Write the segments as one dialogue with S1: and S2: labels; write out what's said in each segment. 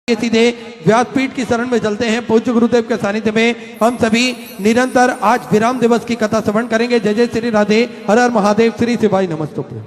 S1: सीधे व्यासपीठ की शरण में चलते हैं। पूज्य गुरुदेव के सानिध्य में हम सभी निरंतर आज विराम दिवस की कथा श्रवण करेंगे। जय जय श्री राधे, हर हर महादेव, श्री शिवाय नमस्तुभ्यं।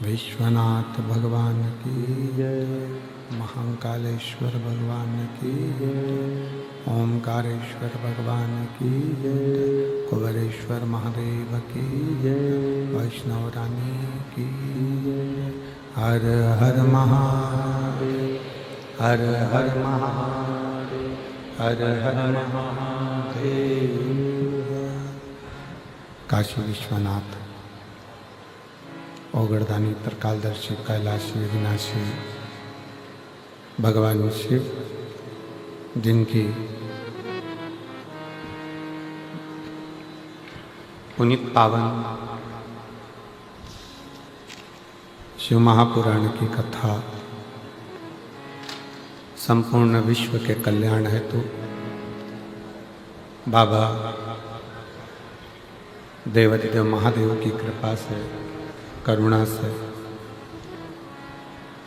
S2: विश्वनाथ भगवान की जय, महाकालेश्वर भगवान की जय, ओमकारेश्वर भगवान की जय, कुबेरेश्वर महादेव की जय, वैष्णव रानी की जय। हर हर महादेव, हर हर महादेव, हर हर महादेव। काशी विश्वनाथ, ओगरदानी, त्रिकालदर्शी, कैलाशी, विनाशी भगवान शिव, जिनकी पुनीत पावन शिव महापुराण की कथा संपूर्ण विश्व के कल्याण हेतु बाबा देवाधिदेव महादेव की कृपा से, करुणा से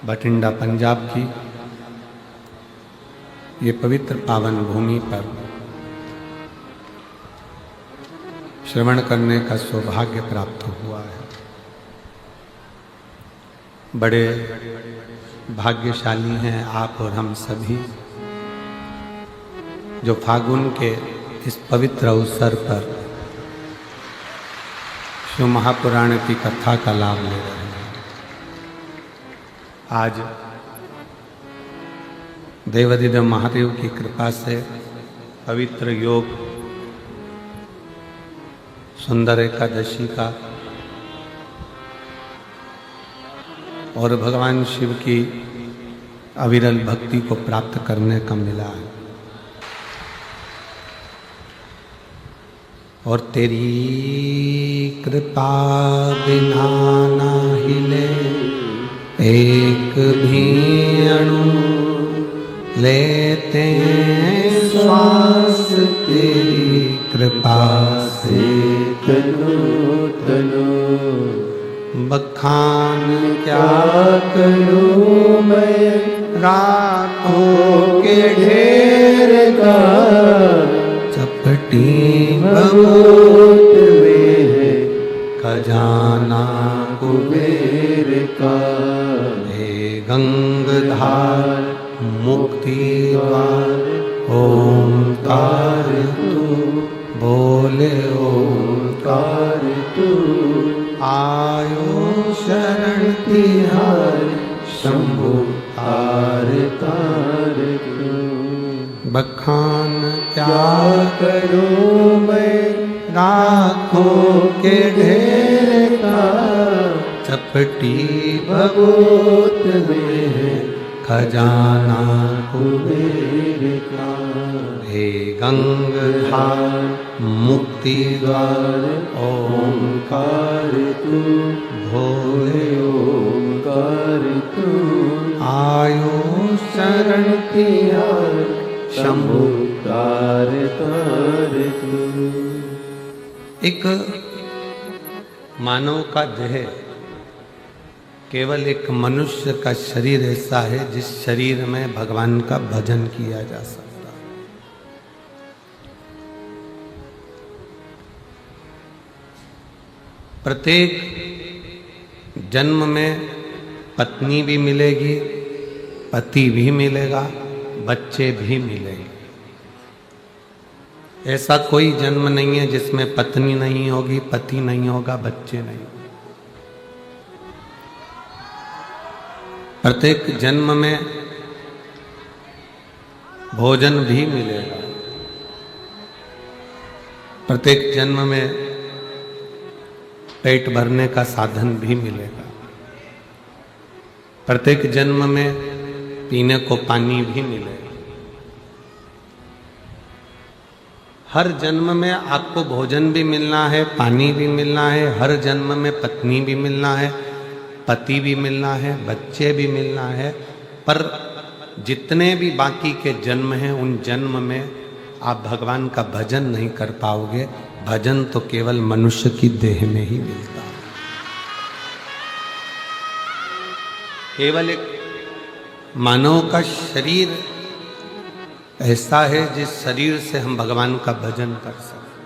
S2: बठिंडा पंजाब की ये पवित्र पावन भूमि पर श्रवण करने का सौभाग्य प्राप्त हुआ है। बड़े भाग्यशाली हैं आप और हम सभी जो फागुन के इस पवित्र अवसर पर शिव महापुराण की कथा का लाभ ले रहे हैं। आज देवाधिदेव महादेव की कृपा से पवित्र योग सुंदर एकादशी का और भगवान शिव की अविरल भक्ति को प्राप्त करने का मिला है। और तेरी कृपा बिना ना हिले एक भी अणु, लेते हैं श्वास तेरी कृपा से तनो तनो। बखान क्या करूं मैं रातों के ढेर का, चपटी बहुत में है खजाना कुबेर का। हे गंगाधार मुक्ति द्वार ओंकार तू, बोले ओंकार तू। आयो शरण तिहार शंभु तार तार तू। बखान क्या करूं मैं राखों के ढेर का, चपटी भगोत में है खजाना कुबेर का। हे गंगाधार मुक्ति द्वार ओंकार तू, भोले ओंकार तू। आयो शरण तिहार शंभु तार तार तू। एक मानव का देह केवल एक मनुष्य का शरीर ऐसा है जिस शरीर में भगवान का भजन किया जा सकता है। प्रत्येक जन्म में पत्नी भी मिलेगी, पति भी मिलेगा, बच्चे भी मिलेंगे। ऐसा कोई जन्म नहीं है जिसमें पत्नी नहीं होगी, पति नहीं होगा, बच्चे नहीं। प्रत्येक जन्म में भोजन भी मिलेगा, प्रत्येक जन्म में पेट भरने का साधन भी मिलेगा, प्रत्येक जन्म में पीने को पानी भी मिलेगा। हर जन्म में आपको भोजन भी मिलना है, पानी भी मिलना है, हर जन्म में पत्नी भी मिलना है, पति भी मिलना है, बच्चे भी मिलना है। पर जितने भी बाकी के जन्म हैं उन जन्म में आप भगवान का भजन नहीं कर पाओगे। भजन तो केवल मनुष्य की देह में ही मिलता है। केवल एक मानव का शरीर ऐसा है जिस शरीर से हम भगवान का भजन कर सकते।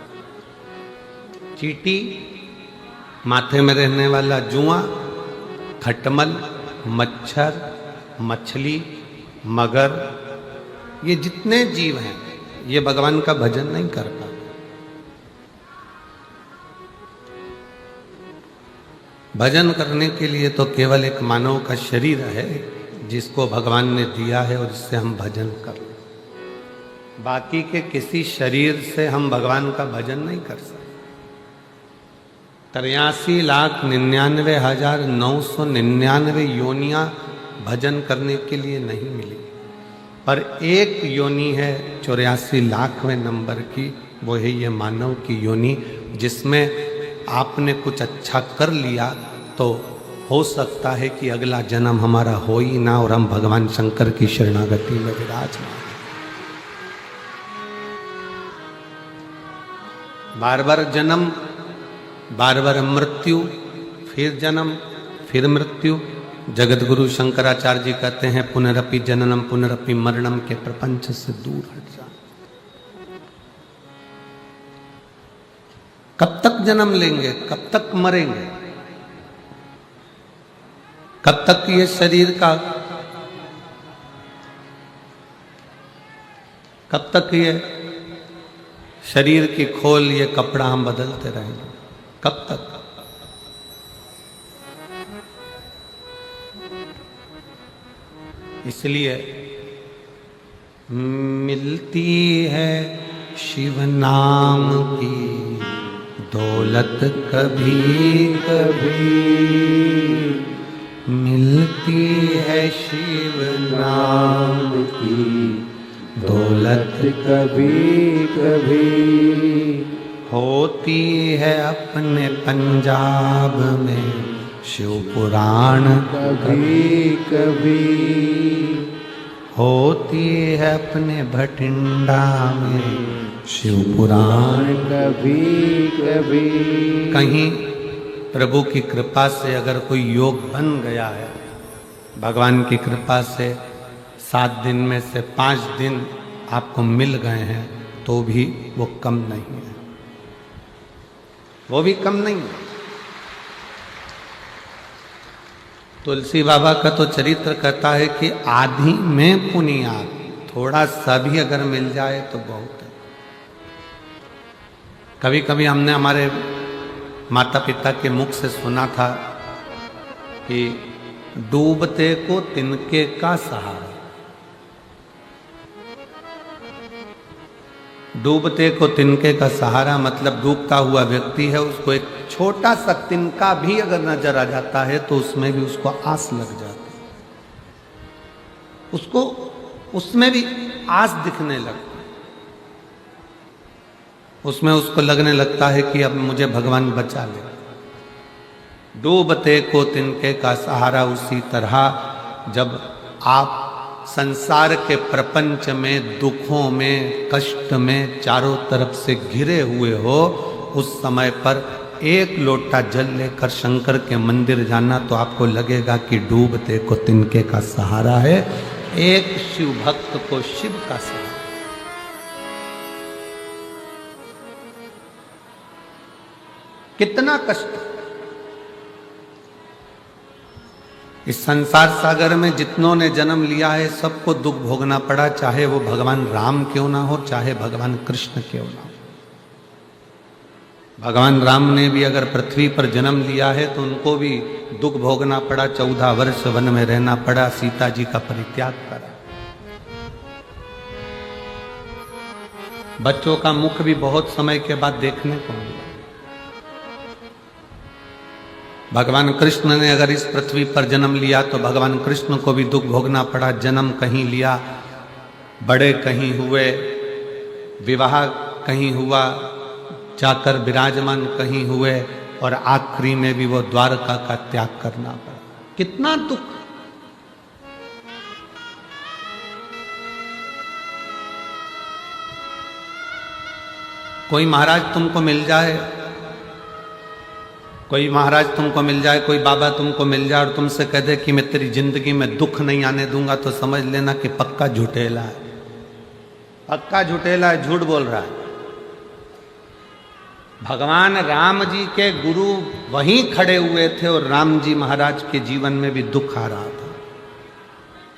S2: चींटी, माथे में रहने वाला जुआ, खटमल, मच्छर, मछली, मगर, ये जितने जीव हैं ये भगवान का भजन नहीं कर पाते। भजन करने के लिए तो केवल एक मानव का शरीर है जिसको भगवान ने दिया है और इससे हम भजन कर। बाकी के किसी शरीर से हम भगवान का भजन नहीं कर सकते। 83,99,999 योनियां भजन करने के लिए नहीं मिली, पर एक योनि है 84 लाखवें नंबर की, वो है ये मानव की योनि, जिसमें आपने कुछ अच्छा कर लिया तो हो सकता है कि अगला जन्म हमारा हो ही ना और हम भगवान शंकर की शरणागति में विराजमान। बार बार जन्म, बार बार मृत्यु, फिर जन्म, फिर मृत्यु। जगत गुरु शंकराचार्य जी कहते हैं पुनरपि जननम पुनरपि मरणम के प्रपंच से दूर हट जा। कब तक जन्म लेंगे, कब तक मरेंगे, कब तक ये शरीर का कब तक ये शरीर की खोल, ये कपड़ा हम बदलते रहेंगे? कब तक? इसलिए मिलती है शिव नाम की दौलत कभी कभी, मिलती है शिव नाम की दौलत कभी कभी, होती है अपने पंजाब में शिव पुराण कभी कभी, होती है अपने भटिंडा में शिव पुराण कभी कभी। कहीं प्रभु की कृपा से अगर कोई योग बन गया है, भगवान की कृपा से 7 दिन में से 5 दिन आपको मिल गए हैं, तो भी वो कम नहीं है, वो भी कम नहीं है। तुलसी बाबा का तो चरित्र कहता है कि आधी में पुनियाद, थोड़ा सा भी अगर मिल जाए तो बहुत है। कभी कभी हमने हमारे माता पिता के मुख से सुना था कि डूबते को तिनके का सहारा, डूबते को तिनके का सहारा मतलब डूबता हुआ व्यक्ति है, उसको एक छोटा सा तिनका भी अगर नजर आ जाता है तो उसमें भी उसको आस लग जाती है, उसको उसमें भी आस दिखने लगती, उसमें उसको लगने लगता है कि अब मुझे भगवान बचा ले। डूबते को तिनके का सहारा, उसी तरह जब आप संसार के प्रपंच में, दुखों में, कष्ट में चारों तरफ से घिरे हुए हो, उस समय पर एक लोटा जल लेकर शंकर के मंदिर जाना तो आपको लगेगा कि डूबते को तिनके का सहारा है, एक शिव भक्त को शिव का सहारा। कितना कष्ट इस संसार सागर में जितनों ने जन्म लिया है, सबको दुख भोगना पड़ा, चाहे वो भगवान राम क्यों ना हो, चाहे भगवान कृष्ण क्यों ना हो। भगवान राम ने भी अगर पृथ्वी पर जन्म लिया है तो उनको भी दुख भोगना पड़ा, 14 वर्ष वन में रहना पड़ा, सीता जी का परित्याग करा। बच्चों का मुख भी बहुत समय के बाद देखने को मिला। भगवान कृष्ण ने अगर इस पृथ्वी पर जन्म लिया तो भगवान कृष्ण को भी दुख भोगना पड़ा, जन्म कहीं लिया, बड़े कहीं हुए, विवाह कहीं हुआ, जाकर विराजमान कहीं हुए, और आखिरी में भी वो द्वारका का त्याग करना पड़ा। कितना दुख। कोई महाराज तुमको मिल जाए, कोई महाराज तुमको मिल जाए, कोई बाबा तुमको मिल जाए और तुमसे कह दे कि मैं तेरी जिंदगी में दुख नहीं आने दूंगा, तो समझ लेना कि पक्का झूठेला है, पक्का झूठेला है, झूठ बोल रहा है। भगवान राम जी के गुरु वहीं खड़े हुए थे और राम जी महाराज के जीवन में भी दुख आ रहा था।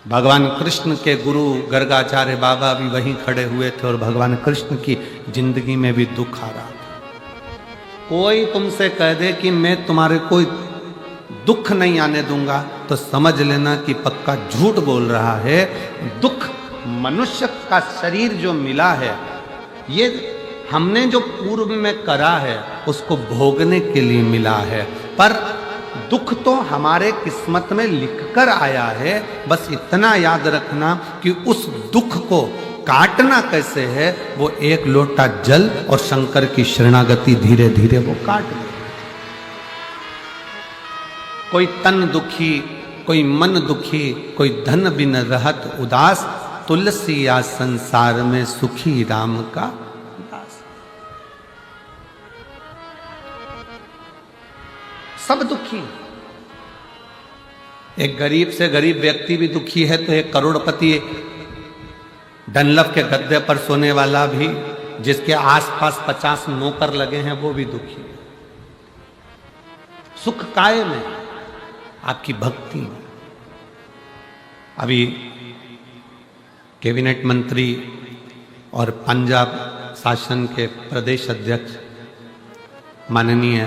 S2: भगवान कृष्ण के गुरु गर्गाचार्य बाबा भी वहीं खड़े हुए थे और भगवान कृष्ण की जिंदगी में भी दुख आ रहा था। कोई तुमसे कह दे कि मैं तुम्हारे कोई दुख नहीं आने दूंगा, तो समझ लेना कि पक्का झूठ बोल रहा है। दुख मनुष्य का शरीर जो मिला है, ये हमने जो पूर्व में करा है उसको भोगने के लिए मिला है, पर दुख तो हमारे किस्मत में लिखकर आया है। बस इतना याद रखना कि उस दुख को काटना कैसे है, वो एक लोटा जल और शंकर की शरणागति धीरे धीरे वो काट ले। कोई तन दुखी, कोई मन दुखी, कोई धन बिन रहत उदास, तुलसी या संसार में सुखी राम का दास। सब दुखी। एक गरीब से गरीब व्यक्ति भी दुखी है तो एक करोड़पति डनलप के गद्दे पर सोने वाला भी, जिसके आसपास 50 नौकर लगे हैं, वो भी दुखी है। सुख काय में, आपकी भक्ति में। अभी कैबिनेट मंत्री और पंजाब शासन के प्रदेश अध्यक्ष माननीय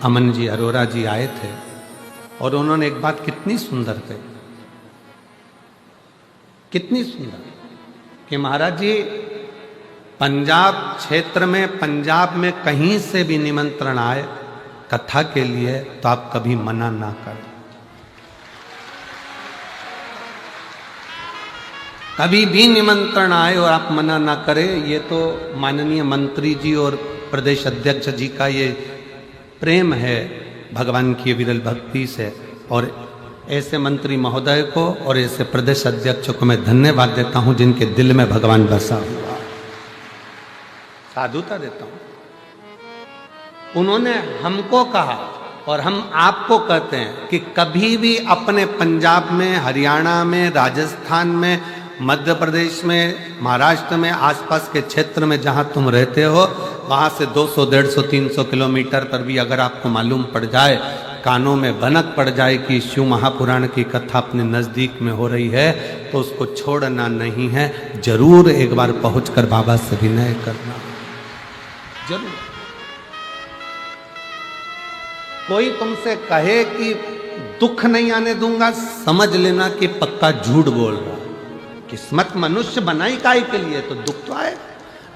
S2: अमन जी अरोड़ा जी आए थे और उन्होंने एक बात कितनी सुंदर कही, कितनी सुंदर, कि महाराज जी पंजाब क्षेत्र में, पंजाब में कहीं से भी निमंत्रण आए कथा के लिए तो आप कभी मना ना करें, कभी भी निमंत्रण आए और आप मना ना करें। ये तो माननीय मंत्री जी और प्रदेश अध्यक्ष जी का ये प्रेम है भगवान की विरल भक्ति से, और ऐसे मंत्री महोदय को और ऐसे प्रदेश अध्यक्ष को मैं धन्यवाद देता हूं जिनके दिल में भगवान बसा हुआ, साधुता देता हूं। उन्होंने हमको कहा और हम आपको कहते हैं कि कभी भी अपने पंजाब में, हरियाणा में, राजस्थान में, मध्य प्रदेश में, महाराष्ट्र में, आसपास के क्षेत्र में जहां तुम रहते हो, वहां से 200, 150, 300 किलोमीटर पर भी अगर आपको मालूम पड़ जाए, कानों में भनक पड़ जाए कि शिव महापुराण की कथा अपने नजदीक में हो रही है, तो उसको छोड़ना नहीं है, जरूर एक बार पहुंचकर बाबा से विनय करना, जरूर। कोई तुमसे कहे कि दुख नहीं आने दूंगा, समझ लेना कि पक्का झूठ बोल रहा। किस्मत मनुष्य बनाई काहे के लिए, तो दुख तो आए।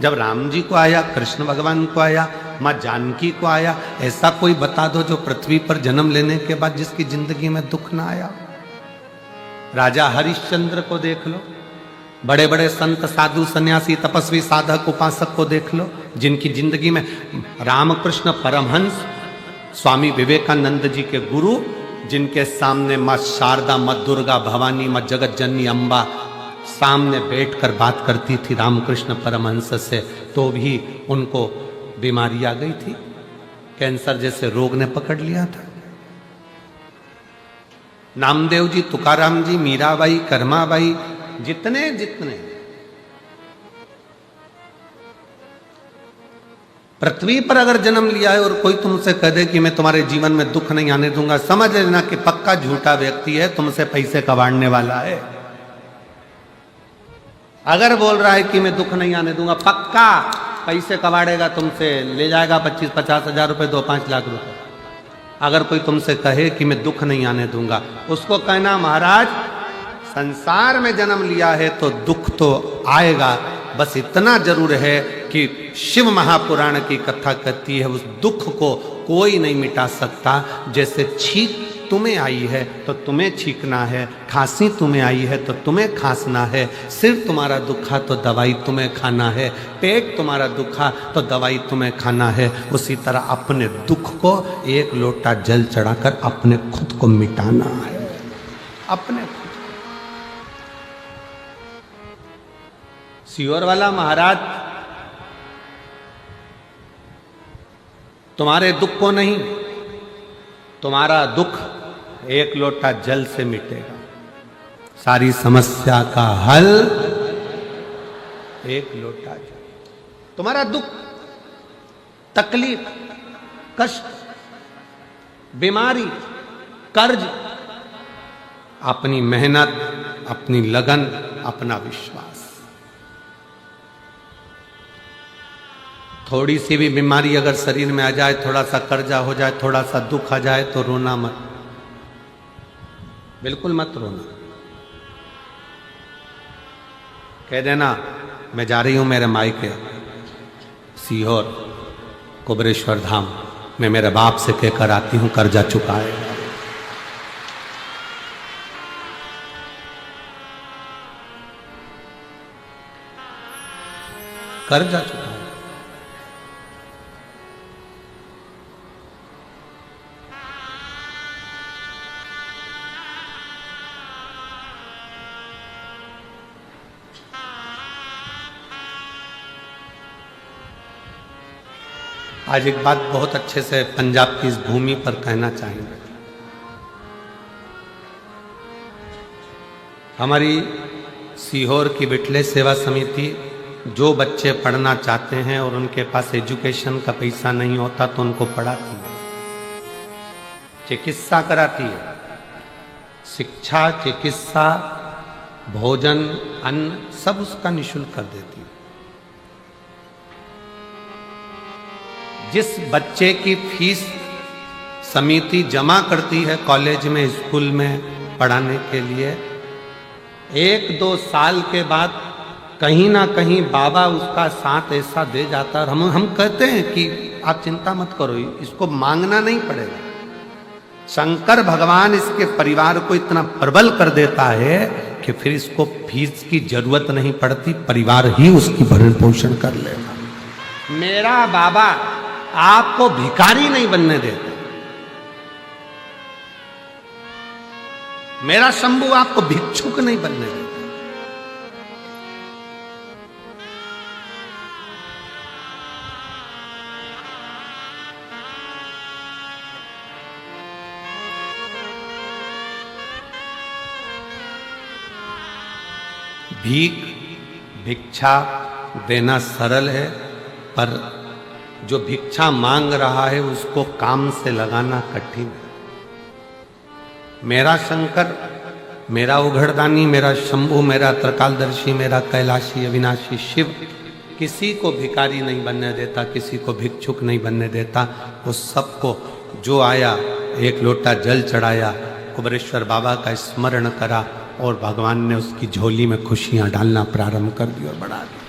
S2: जब राम जी को आया, कृष्ण भगवान को आया, माँ जानकी को आया, ऐसा कोई बता दो जो पृथ्वी पर जन्म लेने के बाद जिसकी जिंदगी में दुख ना आया। राजा हरिश्चंद्र को देख लो, बड़े बड़े संत, साधु, सन्यासी, तपस्वी, साधक, उपासक को देख लो, जिनकी जिंदगी में रामकृष्ण परमहंस, स्वामी विवेकानंद जी के गुरु, जिनके सामने माँ शारदा, माँ दुर्गा, भवानी, माँ जगत जननी अम्बा सामने बैठकर बात करती थी रामकृष्ण परमहंस से, तो भी उनको बीमारी आ गई थी, कैंसर जैसे रोग ने पकड़ लिया था। नामदेव जी, तुकाराम जी, मीराबाई, कर्माबाई, जितने जितने पृथ्वी पर अगर जन्म लिया है और कोई तुमसे कह दे कि मैं तुम्हारे जीवन में दुख नहीं आने दूंगा, समझ लेना कि पक्का झूठा व्यक्ति है, तुमसे पैसे कबाड़ने वाला है। अगर बोल रहा है कि मैं दुख नहीं आने दूंगा, पक्का पैसे कबाड़ेगा तुमसे, ले जाएगा 25-50 हजार रुपए, 2-5 लाख रुपए। अगर कोई तुमसे कहे कि मैं दुख नहीं आने दूंगा, उसको कहना महाराज संसार में जन्म लिया है तो दुख तो आएगा, बस इतना जरूर है कि शिव महापुराण की कथा कहती है उस दुख को कोई नहीं मिटा सकता। जैसे छींक तुम्हें आई है तो तुम्हें छींकना है, खांसी तुम्हें आई है तो तुम्हें खांसना है, सिर तुम्हारा दुखा तो दवाई तुम्हें खाना है, पेट तुम्हारा दुखा तो दवाई तुम्हें खाना है। उसी तरह अपने दुख को एक लोटा जल चढ़ाकर अपने खुद को मिटाना है, अपने खुद। सीहोर वाला महाराज तुम्हारे दुख को नहीं, तुम्हारा दुख एक लोटा जल से मिटेगा। सारी समस्या का हल एक लोटा जल। तुम्हारा दुख, तकलीफ, कष्ट, बीमारी, कर्ज, अपनी मेहनत, अपनी लगन, अपना विश्वास। थोड़ी सी भी बीमारी अगर शरीर में आ जाए, थोड़ा सा कर्जा हो जाए, थोड़ा सा दुख आ जाए तो रोना मत, बिल्कुल मत रोना। कह देना मैं जा रही हूं मेरे मायके सीहोर कुबरेश्वर धाम, मैं मेरे बाप से कहकर आती हूं कर्जा चुकाएगा। कर्जा चुकाएगा। आज एक बात बहुत अच्छे से पंजाब की इस भूमि पर कहना चाहेंगे। हमारी सीहोर की बिटले सेवा समिति जो बच्चे पढ़ना चाहते हैं और उनके पास एजुकेशन का पैसा नहीं होता तो उनको पढ़ाती है, चिकित्सा कराती है, शिक्षा, चिकित्सा, भोजन, अन्न सब उसका निःशुल्क कर देती है। जिस बच्चे की फीस समिति जमा करती है कॉलेज में, स्कूल में पढ़ाने के लिए, 1-2 साल के बाद कहीं ना कहीं बाबा उसका साथ ऐसा दे जाता है। हम कहते हैं कि आप चिंता मत करो, इसको मांगना नहीं पड़ेगा। शंकर भगवान इसके परिवार को इतना प्रबल कर देता है कि फिर इसको फीस की जरूरत नहीं पड़ती, परिवार ही उसकी भरण पोषण कर लेगा। मेरा बाबा आपको भिखारी नहीं बनने देता, मेरा शंभू आपको भिक्षुक नहीं बनने देता। भिक्षा देना सरल है, पर जो भिक्षा मांग रहा है उसको काम से लगाना कठिन है। मेरा शंकर, मेरा उघड़दानी, मेरा शंभू, मेरा त्रिकालदर्शी, मेरा कैलाशी अविनाशी शिव किसी को भिखारी नहीं बनने देता, किसी को भिक्षुक नहीं बनने देता। वो सबको जो आया 1 लोटा जल चढ़ाया, कुबेरेश्वर बाबा का स्मरण करा और भगवान ने उसकी झोली में खुशियां डालना प्रारंभ कर दी और बढ़ा दी।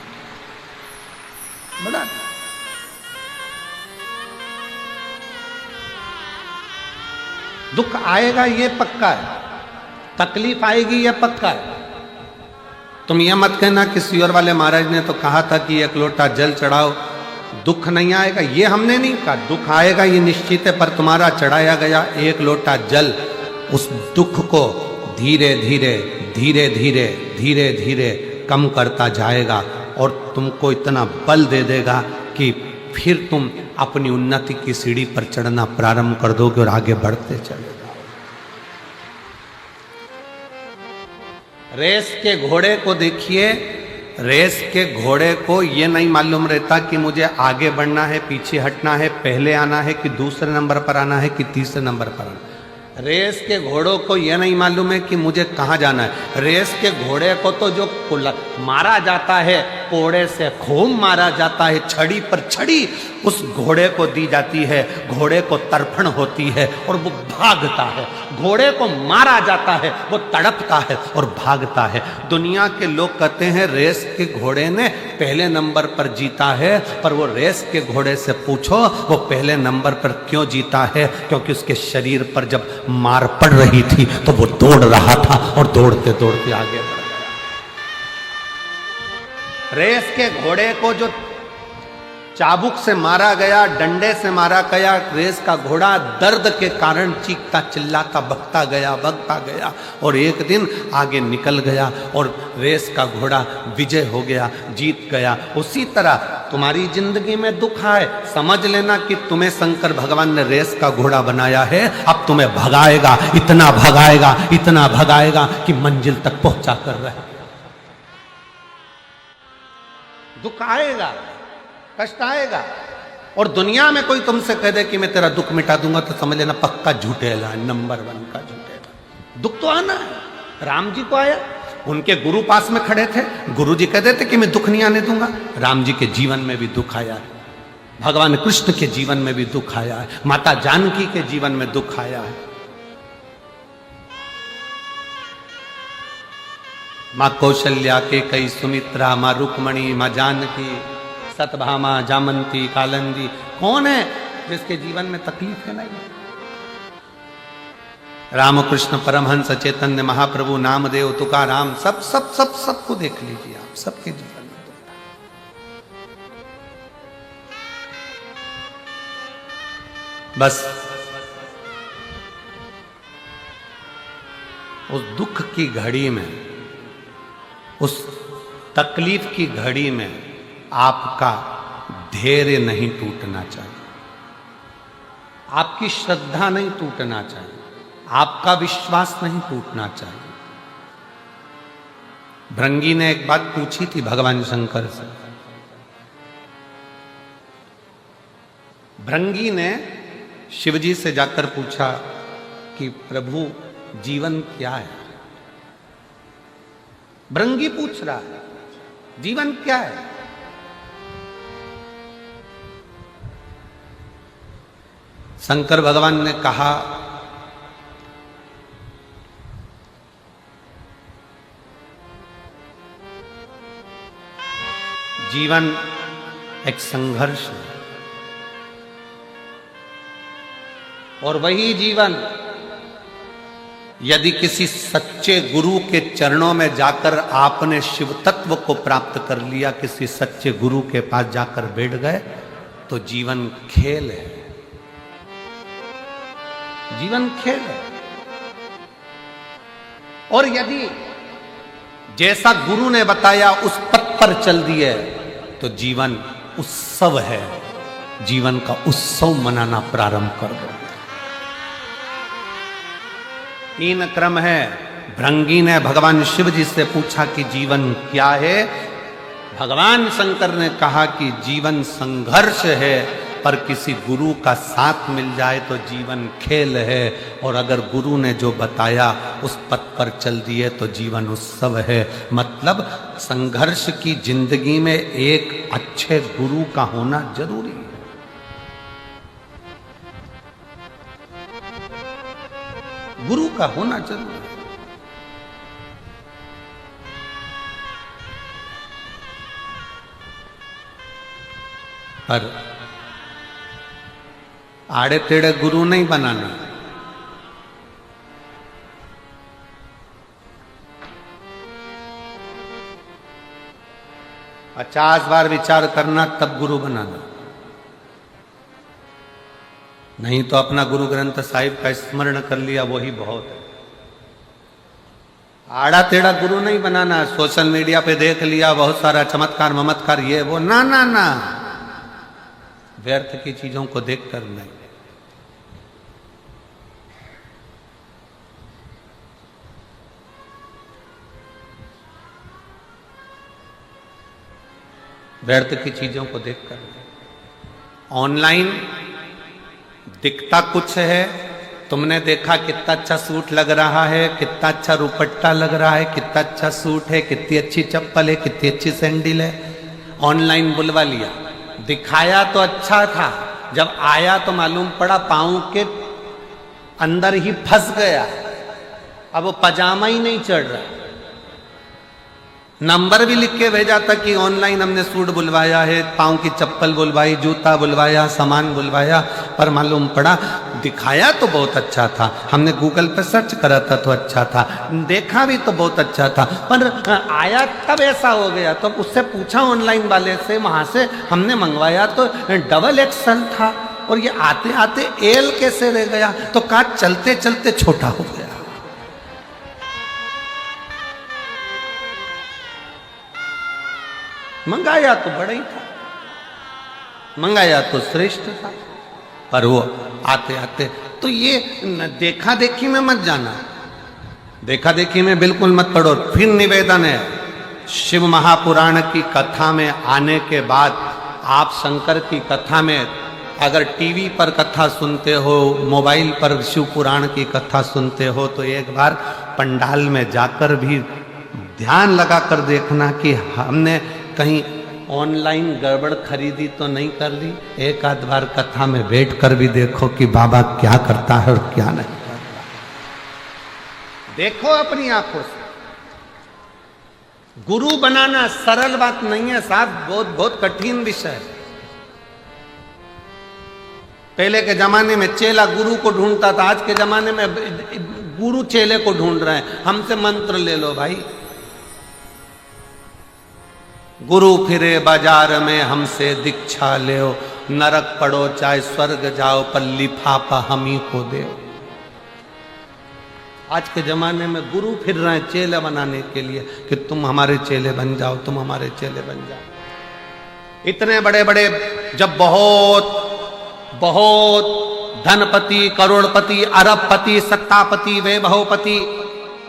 S2: दुख आएगा ये पक्का है, तकलीफ आएगी ये पक्का है। तुम ये मत कहना किसी और वाले महाराज ने तो कहा था कि 1 लोटा जल चढ़ाओ, दुख नहीं आएगा। ये हमने नहीं कहा, दुख आएगा ये निश्चित है, पर तुम्हारा चढ़ाया गया 1 लोटा जल उस दुख को धीरे धीरे धीरे धीरे धीरे धीरे कम करता जाएगा और तुमको इतना बल दे देगा कि फिर तुम अपनी उन्नति की सीढ़ी पर चढ़ना प्रारंभ कर दोगे और आगे बढ़ते चले जाओ। रेस के घोड़े को देखिए, रेस के घोड़े को ये नहीं मालूम रहता कि मुझे आगे बढ़ना है, पीछे हटना है, पहले आना है कि दूसरे नंबर पर आना है कि तीसरे नंबर पर आना है। रेस के घोड़ों को यह नहीं मालूम है कि मुझे कहाँ जाना है। रेस के घोड़े को तो जो मारा जाता है, कोड़े से खूब मारा जाता है, छड़ी पर छड़ी उस घोड़े को दी जाती है, घोड़े को तर्पण होती है और वो भागता है। घोड़े को मारा जाता है, वो तड़पता है और भागता है। दुनिया के लोग कहते हैं रेस के घोड़े ने पहले नंबर पर जीता है, पर वो रेस के घोड़े से पूछो वो पहले नंबर पर क्यों जीता है? क्योंकि उसके शरीर पर जब मार पड़ रही थी तो वो दौड़ रहा था और दौड़ते दौड़ते आगे बढ़ गया। रेस के घोड़े को जो चाबुक से मारा गया, डंडे से मारा गया, रेस का घोड़ा दर्द के कारण चीखता चिल्लाता भगता गया और एक दिन आगे निकल गया और रेस का घोड़ा विजय हो गया, जीत गया। उसी तरह तुम्हारी जिंदगी में दुख आए, समझ लेना कि तुम्हें शंकर भगवान ने रेस का घोड़ा बनाया है। अब तुम्हें भगाएगा, इतना भगाएगा कि मंजिल तक पहुंचा कर रहे। दुख आएगा, कष्ट आएगा, और दुनिया में कोई तुमसे कह दे कि मैं तेरा दुख मिटा दूंगा तो समझ लेना पक्का झूठेगा, नंबर 1 का झूठेगा। दुख तो आना है। राम जी को आया, उनके गुरु पास में खड़े थे, गुरु जी कह देते कि मैं दुख नहीं आने दूंगा। राम जी के जीवन में भी दुख आया है, भगवान कृष्ण के जीवन में भी दुख आया है, माता जानकी के जीवन में दुख आया है। माँ कौशल्या के कई सुमित्रा, माँ रुक्मणी, माँ जानकी, सतभामा, जामंती, कालंदी, कौन है जिसके जीवन में तकलीफ है? नहीं। रामकृष्ण परमहंस चैतन्य महाप्रभु, नामदेव, तुकाराम, सबको देख लीजिए आप, सबके जीवन में दुख है। बस उस दुख की घड़ी में, उस तकलीफ की घड़ी में आपका धैर्य नहीं टूटना चाहिए, आपकी श्रद्धा नहीं टूटना चाहिए, आपका विश्वास नहीं टूटना चाहिए। भृंगी ने एक बात पूछी थी भगवान शंकर से। भृंगी ने शिवजी से जाकर पूछा कि प्रभु जीवन क्या है? भृंगी पूछ रहा है जीवन क्या है? शंकर भगवान ने कहा, जीवन एक संघर्ष है और वही जीवन यदि किसी सच्चे गुरु के चरणों में जाकर आपने शिव तत्व को प्राप्त कर लिया, किसी सच्चे गुरु के पास जाकर बैठ गए, तो जीवन खेल है, जीवन खेल है। और यदि जैसा गुरु ने बताया उस पथ पर चल दिए तो जीवन उत्सव है, जीवन का उत्सव मनाना प्रारंभ कर दो। 3 क्रम है। भृंगी ने भगवान शिव जी से पूछा कि जीवन क्या है। भगवान शंकर ने कहा कि जीवन संघर्ष है, पर किसी गुरु का साथ मिल जाए तो जीवन खेल है, और अगर गुरु ने जो बताया उस पथ पर चल दिए तो जीवन उत्सव है। मतलब संघर्ष की जिंदगी में एक अच्छे गुरु का होना जरूरी है। गुरु का होना जरूरी है। पर आड़े टेढ़े गुरु नहीं बनाना। पचास बार विचार करना तब गुरु बनाना, नहीं तो अपना गुरु ग्रंथ साहिब का स्मरण कर लिया वही बहुत है। आड़ा टेढ़ा गुरु नहीं बनाना। सोशल मीडिया पे देख लिया बहुत सारा चमत्कार ममत्कार ये वो, ना ना ना, व्यर्थ की चीजों को देखकर नहीं। व्यर्थ की चीजों को देखकर नहीं। ऑनलाइन दिखता कुछ है, तुमने देखा कितना अच्छा सूट लग रहा है, कितना अच्छा दुपट्टा लग रहा है, कितना अच्छा सूट है, कितनी अच्छी चप्पल है, कितनी अच्छी सैंडल है, ऑनलाइन बुलवा लिया। दिखाया तो अच्छा था, जब आया तो मालूम पड़ा पाँव के अंदर ही फंस गया। अब वो पजामा ही नहीं चढ़ रहा। नंबर भी लिख के भेजा था कि ऑनलाइन हमने सूट बुलवाया है, पाँव की चप्पल बुलवाई, जूता बुलवाया, सामान बुलवाया, पर मालूम पड़ा दिखाया तो बहुत अच्छा था, हमने गूगल पे सर्च करा था तो अच्छा था, देखा भी तो बहुत अच्छा था, पर आया तब ऐसा हो गया। तो उससे पूछा ऑनलाइन वाले से, वहां से हमने मंगवाया तो डबल एक्सल था, और ये आते आते एल कैसे रह गया, तो कहा चलते चलते छोटा हो गया। मंगाया तो बड़ा ही था, मंगाया तो श्रेष्ठ था, पर वो आते आते तो ये देखा देखी में मत जाना, देखा देखी में बिल्कुल मत पढ़ो। फिर निवेदन है, शिव महापुराण की कथा में आने के बाद आप शंकर की कथा में अगर टीवी पर कथा सुनते हो, मोबाइल पर शिव पुराण की कथा सुनते हो, तो एक बार पंडाल में जाकर भी ध्यान लगाकर देखना कि हमने कहीं ऑनलाइन गड़बड़ खरीदी तो नहीं कर ली। एक आध बार कथा में बैठ कर भी देखो कि बाबा क्या करता है और क्या नहीं करता। देखो अपनी आंखों से। गुरु बनाना सरल बात नहीं है साहब, बहुत बहुत कठिन विषय है। पहले के जमाने में चेला गुरु को ढूंढता था, आज के जमाने में गुरु चेले को ढूंढ रहे हैं। हमसे मंत्र ले लो भाई। गुरु फिरे बाजार में हमसे दीक्षा ले, नरक पड़ो चाहे स्वर्ग जाओ, पर लिफाफा हम ही को दे। आज के जमाने में गुरु फिर रहे हैं चेले बनाने के लिए कि तुम हमारे चेले बन जाओ, तुम हमारे चेले बन जाओ। इतने बड़े बड़े जब बहुत बहुत धनपति, करोड़पति, अरबपति, सत्तापति, वैभवपति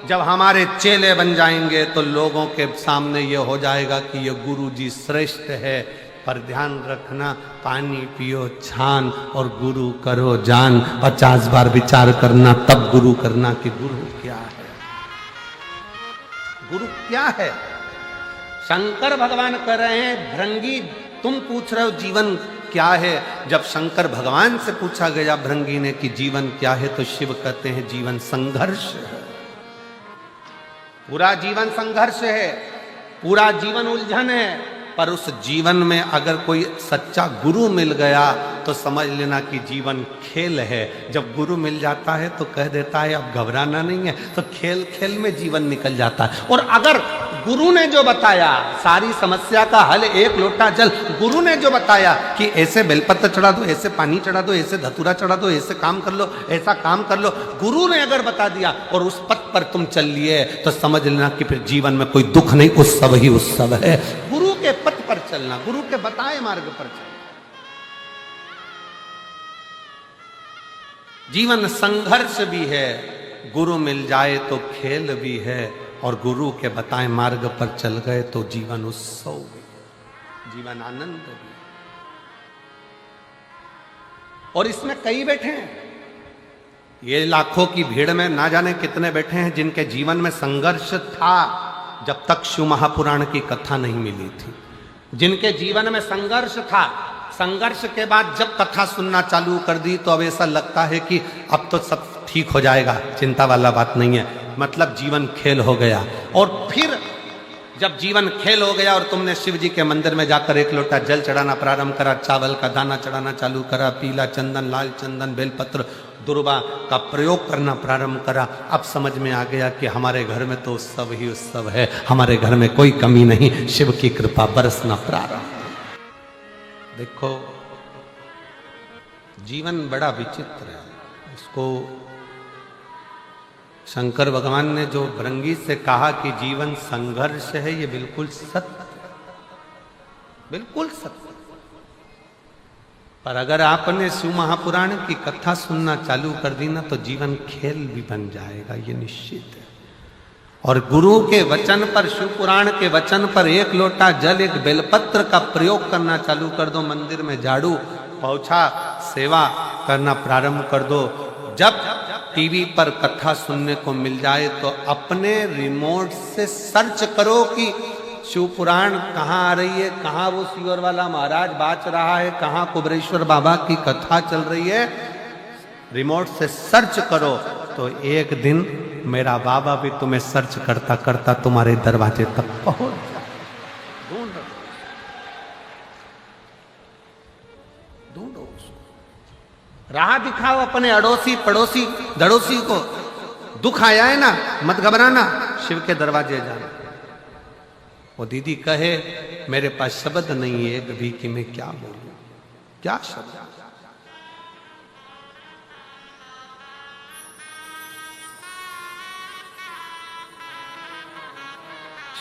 S2: जब हमारे चेले बन जाएंगे तो लोगों के सामने ये हो जाएगा कि ये गुरु जी श्रेष्ठ है। पर ध्यान रखना, पानी पियो छान और गुरु करो जान। 50 बार विचार करना तब गुरु करना कि गुरु क्या है, गुरु क्या है। शंकर भगवान कह रहे हैं, भृंगी तुम पूछ रहे हो जीवन क्या है? जब शंकर भगवान से पूछा गया भृंगी ने कि जीवन क्या है, तो शिव कहते हैं जीवन संघर्ष है। पूरा जीवन संघर्ष है, पूरा जीवन उलझन है। पर उस जीवन में अगर कोई सच्चा गुरु मिल गया तो समझ लेना कि जीवन खेल है। जब गुरु मिल जाता है तो कह देता है अब घबराना नहीं है, तो खेल खेल में जीवन निकल जाता है। और अगर गुरु ने जो बताया, सारी समस्या का हल एक लोटा जल, गुरु ने जो बताया कि ऐसे बेलपत्र चढ़ा दो, ऐसे पानी चढ़ा दो, ऐसे धतूरा चढ़ा दो, ऐसे काम कर लो, ऐसा काम कर लो, गुरु ने अगर बता दिया और उस पथ पर तुम चल लिए तो समझ लेना कि फिर जीवन में कोई दुख नहीं, उत्सव ही उत्सव है। गुरु के पथ पर चलना, गुरु के बताए मार्ग पर चलना। जीवन संघर्ष भी है, गुरु मिल जाए तो खेल भी है, और गुरु के बताए मार्ग पर चल गए तो जीवन उत्सव भी, जीवन आनंद भी। और इसमें कई बैठे हैं, ये लाखों की भीड़ में ना जाने कितने बैठे हैं जिनके जीवन में संघर्ष था जब तक शिव महापुराण की कथा नहीं मिली थी, जिनके जीवन में संघर्ष था। संघर्ष के बाद जब कथा सुनना चालू कर दी तो अब ऐसा लगता है कि अब तो सब ठीक हो जाएगा, चिंता वाला बात नहीं है, मतलब जीवन खेल हो गया। और फिर जब जीवन खेल हो गया और तुमने शिव जी के मंदिर में जाकर एक लोटा जल चढ़ाना प्रारंभ करा, चावल का दाना चढ़ाना चालू करा, पीला चंदन, लाल चंदन, बेलपत्र, दुर्वा का प्रयोग करना प्रारंभ करा, अब समझ में आ गया कि हमारे घर में तो उत्सव ही उत्सव है, हमारे घर में कोई कमी नहीं, शिव की कृपा बरसना प्रारंभ। देखो जीवन बड़ा विचित्र है। उसको शंकर भगवान ने जो भृंगी से कहा कि जीवन संघर्ष है, ये बिल्कुल सत्य, बिल्कुल सत्य। पर अगर आपने शिव महापुराण की कथा सुनना चालू कर दी ना तो जीवन खेल भी बन जाएगा, ये निश्चित है। और गुरु के वचन पर, शिव पुराण के वचन पर एक लोटा जल, एक बेलपत्र का प्रयोग करना चालू कर दो, मंदिर में झाड़ू पोछा सेवा करना प्रारंभ कर दो। जब टीवी पर कथा सुनने को मिल जाए तो अपने रिमोट से सर्च करो कि शिव पुराण कहाँ आ रही है, कहाँ वो सीवर वाला महाराज बाच रहा है, कहाँ कुबरेश्वर बाबा की कथा चल रही है। रिमोट से सर्च करो तो एक दिन मेरा बाबा भी तुम्हें सर्च करता करता तुम्हारे दरवाजे तक पहुंच जाए। ढूंढो, राह दिखाओ अपने अड़ोसी पड़ोसी दड़ोसी को। दुख आया है ना, मत घबराना, शिव के दरवाजे जाना। वो दीदी कहे मेरे पास शब्द नहीं है एक भी कि मैं क्या बोलूं, क्या शब्द।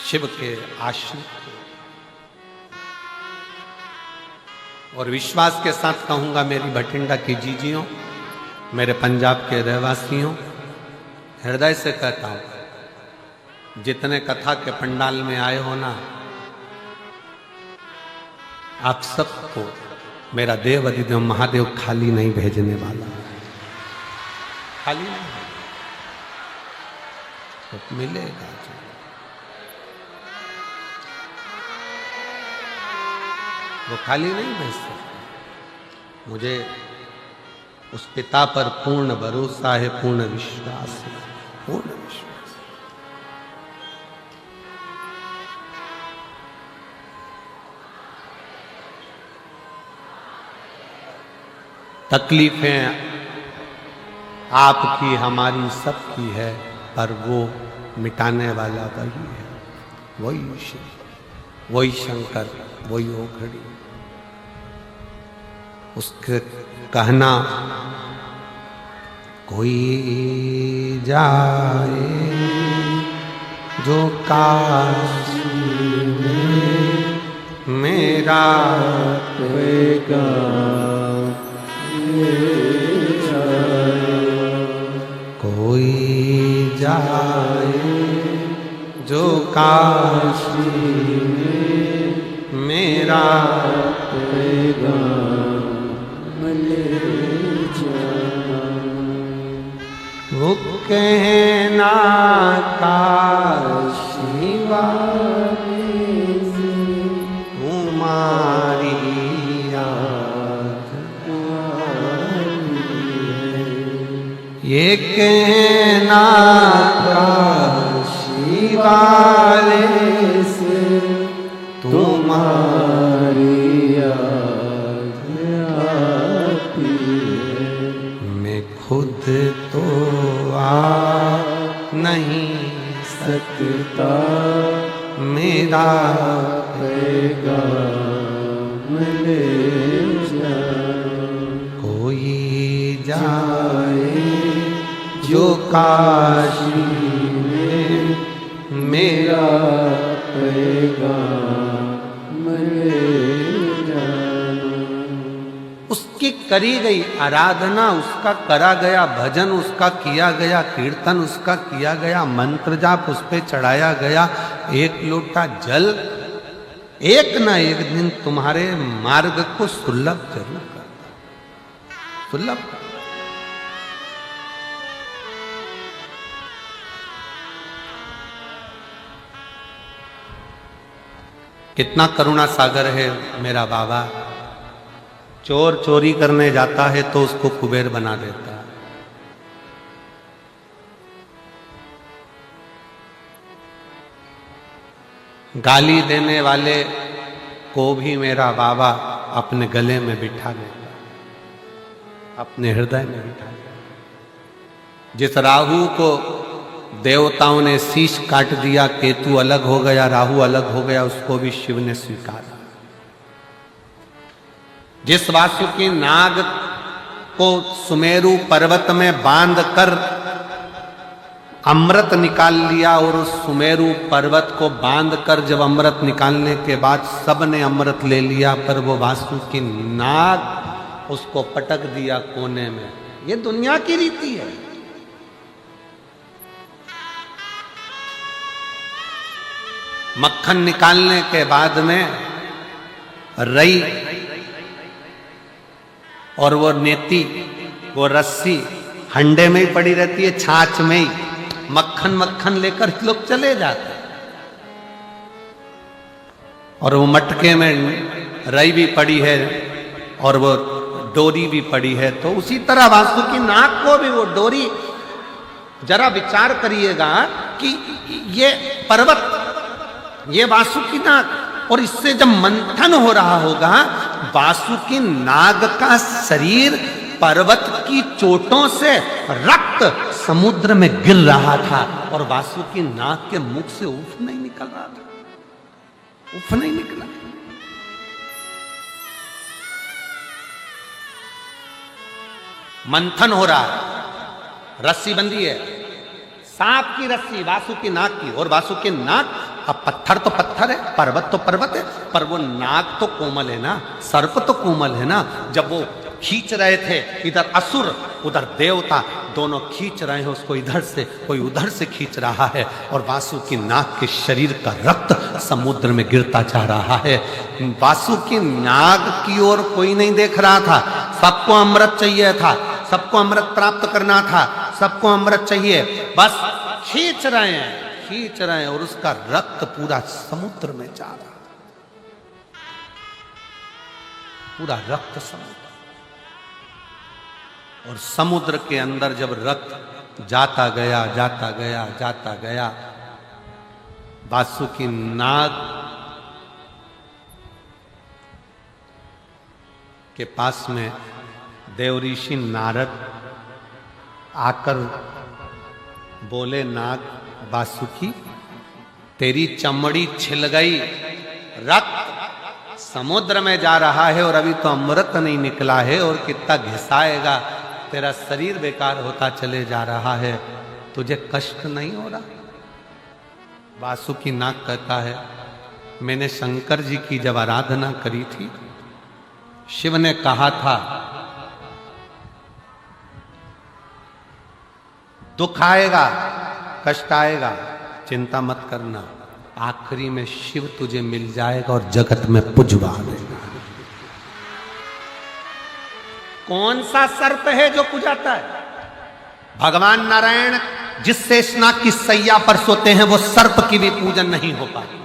S2: शिव के आश्रित और विश्वास के साथ कहूंगा, मेरी भटिंडा की जीजियों, मेरे पंजाब के रहवासियों, हृदय से कहता हूं, जितने कथा के पंडाल में आए हो ना, आप सबको मेरा देव अधिदेव महादेव खाली नहीं भेजने वाला, खाली नहीं तो मिलेगा। वो खाली नहीं भेज सकते। मुझे उस पिता पर पूर्ण भरोसा है, पूर्ण विश्वास है, पूर्ण विश्वास। तकलीफें आपकी हमारी सबकी है, पर वो मिटाने वाला वही है, वही शिव, वही शंकर, वही ओघड़ी। उसके कहना कोई जाए जो काशी में मेरा कोई जाए जो काशी में मेरा वो कहना काशी वाले हमारी एक नाकाशी वाले से तुम्हारी याद आती है। मैं खुद तो आ नहीं सकता, मेरा पैगाम ले जा। कोई जाए जो काशी में, मेरा पैगाम ले जा। उसकी करी गई आराधना, उसका करा गया भजन, उसका किया गया कीर्तन, उसका किया गया मंत्र जाप, उस पे चढ़ाया गया एक लोटा जल एक न एक दिन तुम्हारे मार्ग को सुलभ जरूर करता, सुलभ। कितना करुणा सागर है मेरा बाबा। चोर चोरी करने जाता है तो उसको कुबेर बना देता है। गाली देने वाले को भी मेरा बाबा अपने गले में बिठा लेता, अपने हृदय में बिठा लेता। जिस राहु को देवताओं ने शीश काट दिया, केतु अलग हो गया, राहु अलग हो गया, उसको भी शिव ने स्वीकारा। जिस वासुकी नाग को सुमेरु पर्वत में बांध कर अमृत निकाल लिया, और उस सुमेरु पर्वत को बांध कर जब अमृत निकालने के बाद सब ने अमृत ले लिया, पर वो वासुकी नाग उसको पटक दिया कोने में। ये दुनिया की रीति है। मक्खन निकालने के बाद में रई और वो नेती, वो रस्सी हंडे में ही पड़ी रहती है, छाछ में ही। मक्खन मक्खन लेकर लोग चले जाते, और वो मटके में रई भी पड़ी है और वो डोरी भी पड़ी है। तो उसी तरह वासुकी नाग को भी वो डोरी, जरा विचार करिएगा कि ये पर्वत, ये वासुकी नाग, और इससे जब मंथन हो रहा होगा, वासुकी नाग का शरीर पर्वत की चोटों से रक्त समुद्र में गिर रहा था, और वासुकी नाग के मुख से उफ नहीं निकल रहा था, उफ नहीं निकला। मंथन हो रहा है, रस्सी बंधी है, सांप की रस्सी वासुकी नाग की, और वासुकी नाग, अब पत्थर तो पत्थर है, पर्वत तो पर्वत है, पर वो नाग तो कोमल है ना, सर्प तो कोमल है ना। जब वो खींच रहे थे, इधर असुर उधर देवता, दोनों खींच रहे हैं उसको, इधर से कोई उधर से खींच रहा है, और वासुकी नाग के शरीर का रक्त समुद्र में गिरता जा रहा है। वासुकी नाग की ओर कोई नहीं देख रहा था, सबको अमृत चाहिए था, सबको अमृत प्राप्त करना था, सबको अमृत चाहिए, बस खींच रहे हैं, खींच रहे हैं, और उसका रक्त पूरा समुद्र में जा रहा, पूरा रक्त समुद्र। और समुद्र के अंदर जब रक्त जाता गया, जाता गया, जाता गया, वासुकी नाग के पास में देवऋषि नारद आकर बोले, नाग वासुकी, तेरी चमड़ी छिल गई, रक्त समुद्र में जा रहा है, और अभी तो अमृत नहीं निकला है, और कितना घिसाएगा, तेरा शरीर बेकार होता चले जा रहा है, तुझे कष्ट नहीं हो रहा? वासुकी नाग कहता है, मैंने शंकर जी की जब आराधना करी थी, शिव ने कहा था दुख आएगा, कष्ट आएगा, चिंता मत करना, आखिरी में शिव तुझे मिल जाएगा और जगत में पुजवा देगा। कौन सा सर्प है जो पुजाता है? भगवान नारायण जिस शेषनाग की सैया पर सोते हैं, वो सर्प की भी पूजन नहीं हो पाती।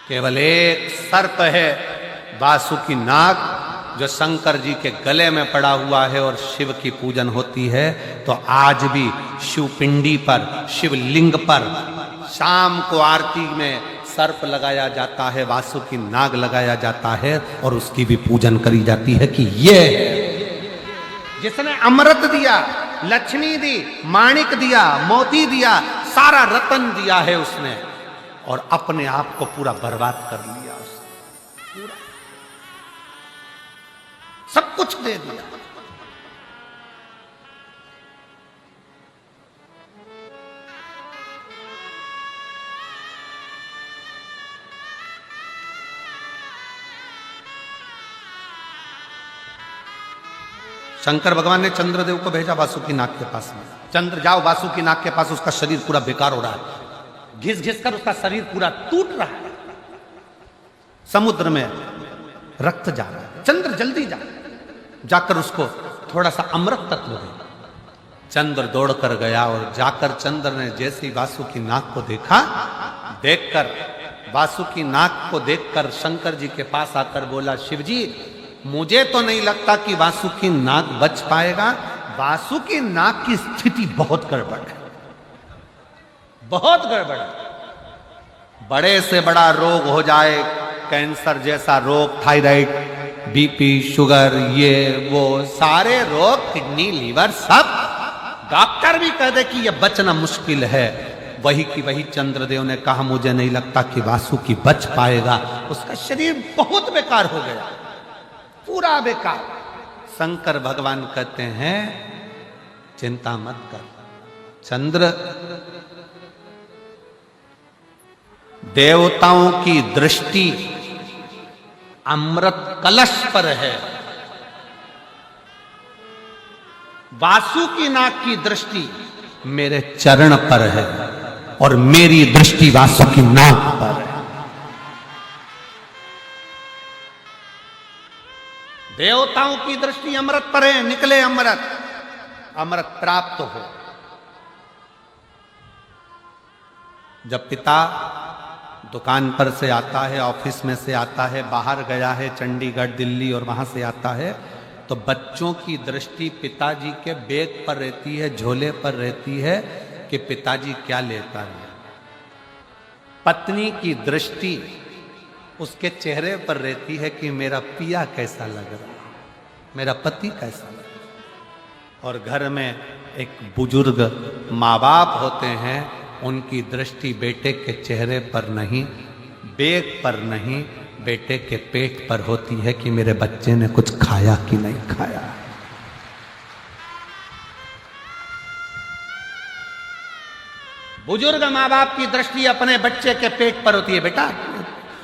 S2: केवल एक सर्प है, वासुकी नाग, जो शंकर जी के गले में पड़ा हुआ है और शिव की पूजन होती है, तो आज भी शिवपिंडी पर, शिवलिंग पर शाम को आरती में सर्प लगाया जाता है, वासुकी नाग लगाया जाता है और उसकी भी पूजन करी जाती है कि ये जिसने अमृत दिया, लक्ष्मी दी, माणिक दिया, मोती दिया, सारा रतन दिया है उसने, और अपने आप को पूरा बर्बाद कर लिया उसने, पूरा सब कुछ दे दिया। शंकर भगवान ने चंद्रदेव को भेजा वासुकी नाग के पास में, चंद्र जाओ वासुकी नाग के पास, उसका शरीर पूरा बेकार हो रहा है, घिस घिस कर उसका शरीर पूरा टूट रहा है, समुद्र में रक्त जा रहा है, चंद्र जल्दी जा, जाकर उसको थोड़ा सा अमृत तत्व दे। चंद्र दौड़कर गया और जाकर चंद्र ने जैसे ही वासुकी नाग को देखा, देखकर वासुकी नाग को देखकर शंकर जी के पास आकर बोला, शिव जी मुझे तो नहीं लगता कि वासुकी नाग बच पाएगा, वासुकी नाग की स्थिति बहुत गड़बड़ है, बहुत गड़बड़ है, बड़े से बड़ा रोग हो जाए, कैंसर जैसा रोग, थायराइड, बीपी, शुगर, ये वो सारे रोग, किडनी, लीवर, सब डॉक्टर भी कह दे कि ये बचना मुश्किल है। वही की वही चंद्रदेव ने कहा, मुझे नहीं लगता कि वासुकी बच पाएगा, उसका शरीर बहुत बेकार हो गया, पूरा बेकार। शंकर भगवान कहते हैं चिंता मत कर चंद्र, देवताओं की दृष्टि अमृत कलश पर है, वासुकी नाग की दृष्टि मेरे चरण पर है और मेरी दृष्टि वासुकी नाग पर है। देवताओं की दृष्टि अमृत पर है, निकले अमृत, अमृत प्राप्त हो। जब पिता दुकान पर से आता है, ऑफिस में से आता है, बाहर गया है चंडीगढ़, दिल्ली, और वहां से आता है, तो बच्चों की दृष्टि पिताजी के बैग पर रहती है, झोले पर रहती है कि पिताजी क्या लेकर आए। पत्नी की दृष्टि उसके चेहरे पर रहती है कि मेरा पिया कैसा लग रहा, मेरा पति कैसा लग रहा। और घर में एक बुजुर्ग माँ बाप होते हैं, उनकी दृष्टि बेटे के चेहरे पर नहीं, बैग पर नहीं, बेटे के पेट पर होती है कि मेरे बच्चे ने कुछ खाया कि नहीं खाया। बुजुर्ग माँ बाप की दृष्टि अपने बच्चे के पेट पर होती है। बेटा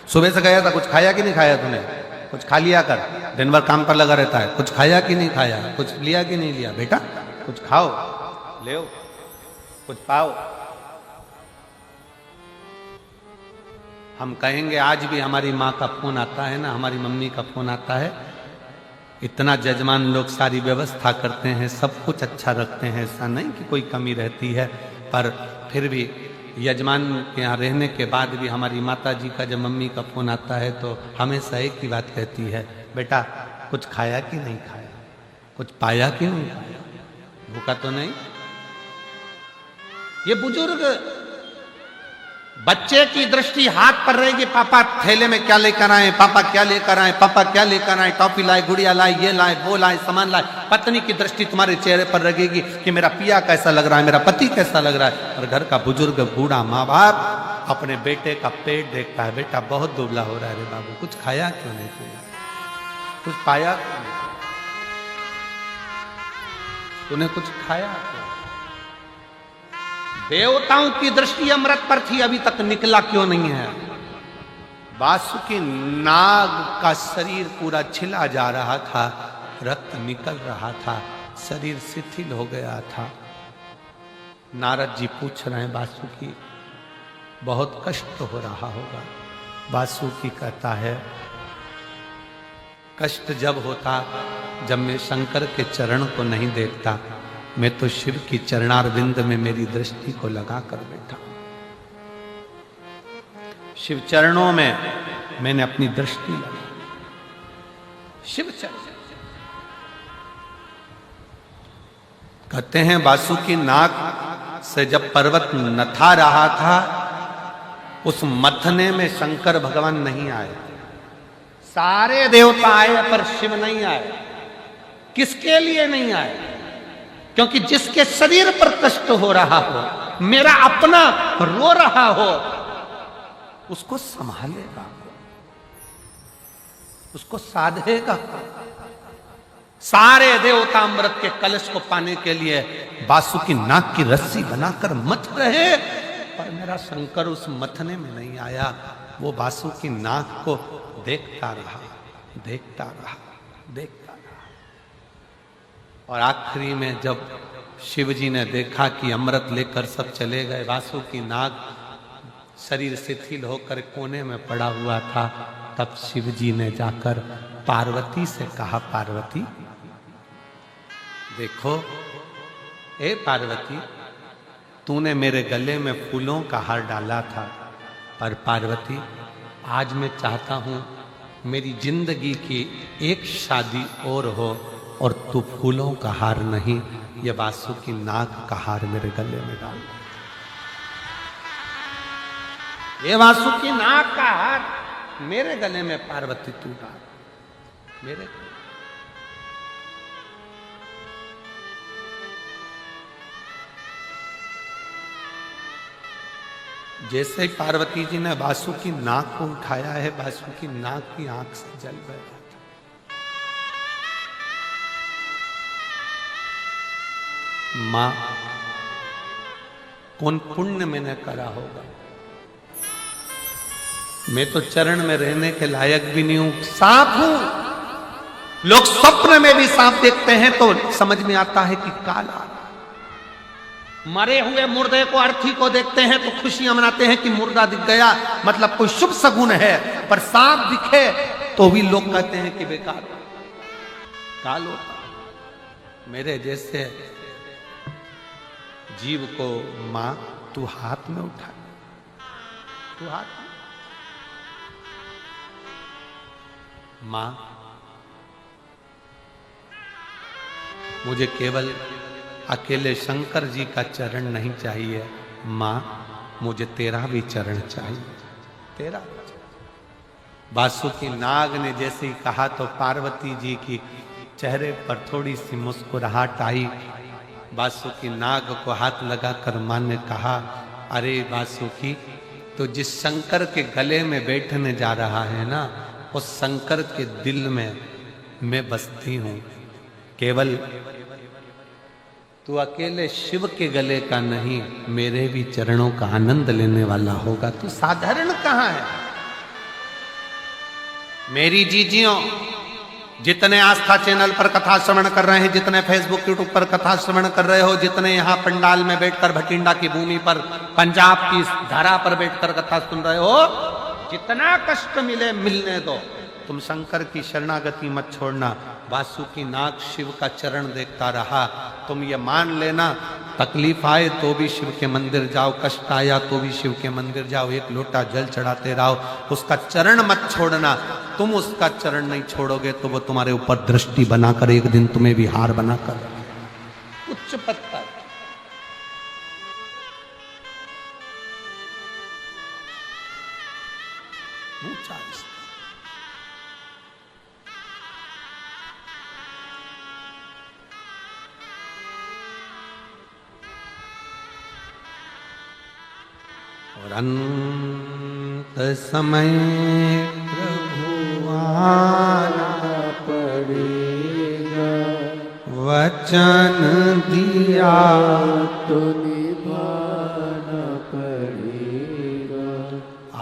S2: सुबह से गया था, कुछ खाया कि नहीं खाया तूने, कुछ खा लिया कर, दिन भर काम पर लगा रहता है, कुछ खाया कि नहीं खाया, कुछ लिया कि नहीं लिया, बेटा कुछ खाओ, ले कुछ पाओ। हम कहेंगे आज भी हमारी माँ का फोन आता है ना, हमारी मम्मी का फोन आता है, इतना जजमान लोग सारी व्यवस्था करते हैं, सब कुछ अच्छा रखते हैं, ऐसा नहीं कि कोई कमी रहती है, पर फिर भी यजमान के यहाँ रहने के बाद भी हमारी माता जी का जब मम्मी का फोन आता है तो हमेशा एक ही बात कहती है, बेटा कुछ खाया कि नहीं खाया, कुछ पाया कि नहीं पाया, भूखा तो नहीं। ये बुजुर्ग बच्चे की दृष्टि हाथ पर रहेगी, पापा थैले में क्या लेकर आए, पापा क्या लेकर आए, पापा क्या लेकर आए, टॉफी लाए, गुड़िया लाए, ये लाए, वो लाए, सामान लाए। पत्नी की दृष्टि तुम्हारे चेहरे पर रहेगी कि मेरा पिया कैसा लग रहा है, मेरा पति कैसा लग रहा है। और घर का बुजुर्ग बूढ़ा माँ बाप अपने बेटे का पेट देखता है, बेटा बहुत दुबला हो रहा है रे बाबू, कुछ खाया क्यों नहीं, कुछ पाया क्यों नहीं, तूने कुछ खाया क्यों। देवताओं की दृष्टि अमृत पर थी, अभी तक निकला क्यों नहीं है। वासुकी नाग का शरीर पूरा छिला जा रहा था, रक्त निकल रहा था, शरीर शिथिल हो गया था। नारद जी पूछ रहे हैं, वासुकी बहुत कष्ट हो रहा होगा। वासुकी कहता है, कष्ट जब होता जब मैं शंकर के चरण को नहीं देखता, मैं तो शिव की चरणारविंद में मेरी दृष्टि को लगा कर बैठा। शिव चरणों में मैंने अपनी दृष्टि लगाई, शिव चरण। कहते हैं बासुकी नाग से जब पर्वत नथा रहा था, उस मथने में शंकर भगवान नहीं आए। सारे देवता आए पर शिव नहीं आए। किसके लिए नहीं आए? क्योंकि जिसके शरीर पर कष्ट हो रहा हो, मेरा अपना रो रहा हो, उसको संभालेगा, उसको साधेगा। सारे देवता अमृत के कलश को पाने के लिए बासुकी नाग की रस्सी बनाकर मथ रहे, पर मेरा शंकर उस मथने में नहीं आया। वो बासुकी नाग को देखता रहा, देखता रहा, देखता रहा। और आखिरी में जब शिव जी ने देखा कि अमृत लेकर सब चले गए, बासुकी नाग शरीर शिथिल होकर कोने में पड़ा हुआ था, तब शिव जी ने जाकर पार्वती से कहा, पार्वती देखो, ए पार्वती, तूने मेरे गले में फूलों का हार डाला था, पर पार्वती आज मैं चाहता हूं मेरी जिंदगी की एक शादी और हो और तू फूलों का हार नहीं, ये बासुकी नाग का हार मेरे गले में डाल। ये बासुकी नाग का हार मेरे गले में पार्वती तू डाल, मेरे। जैसे ही पार्वती जी ने बासुकी नाग को उठाया है, बासुकी नाग की आंख से जल गया। मां, कौन पुण्य मैंने करा होगा? मैं तो चरण में रहने के लायक भी नहीं हूं, सांप हूं। लोग स्वप्न में भी सांप देखते हैं तो समझ में आता है कि काला। मरे हुए मुर्दे को, अर्थी को देखते हैं तो खुशियां मनाते हैं कि मुर्दा दिख गया, मतलब कोई शुभ सगुन है। पर सांप दिखे तो भी लोग कहते हैं कि बेकार काल होता। मेरे जैसे जीव को मां तू हाथ में उठा, तू हाथ में। मां, मुझे केवल अकेले शंकर जी का चरण नहीं चाहिए, मां मुझे तेरा भी चरण चाहिए, तेरा। बासुकी नाग ने जैसे ही कहा तो पार्वती जी की चेहरे पर थोड़ी सी मुस्कुराहट आई। बासुकी नाग को हाथ लगाकर मां ने कहा, अरे बासुकी, तो जिस शंकर के गले में बैठने जा रहा है ना, उस शंकर के दिल में मैं बसती हूं। केवल तू अकेले शिव के गले का नहीं, मेरे भी चरणों का आनंद लेने वाला होगा। तू साधारण कहां है? मेरी जीजियों, जितने आस्था चैनल पर कथा श्रवण कर रहे हैं, जितने फेसबुक यूट्यूब पर कथा श्रवण कर रहे हो, जितने यहाँ पंडाल में बैठकर भटिंडा की भूमि पर पंजाब की धारा पर बैठकर कथा सुन रहे हो, जितना कष्ट मिले मिलने दो, तुम शंकर की शरणागति मत छोड़ना। बासुकी नाग शिव का चरण देखता रहा। तुम ये मान लेना, तकलीफ आए तो भी शिव के मंदिर जाओ, कष्ट आया तो भी शिव के मंदिर जाओ, एक लोटा जल चढ़ाते रहो, उसका चरण मत छोड़ना। तुम उसका चरण नहीं छोड़ोगे तो वो तुम्हारे ऊपर दृष्टि बनाकर एक दिन तुम्हें भी हार बनाकर उच्च पत्थर। और अंत समय प्रभु आना पड़ेगा, वचन दिया तो निभाना पड़ेगा।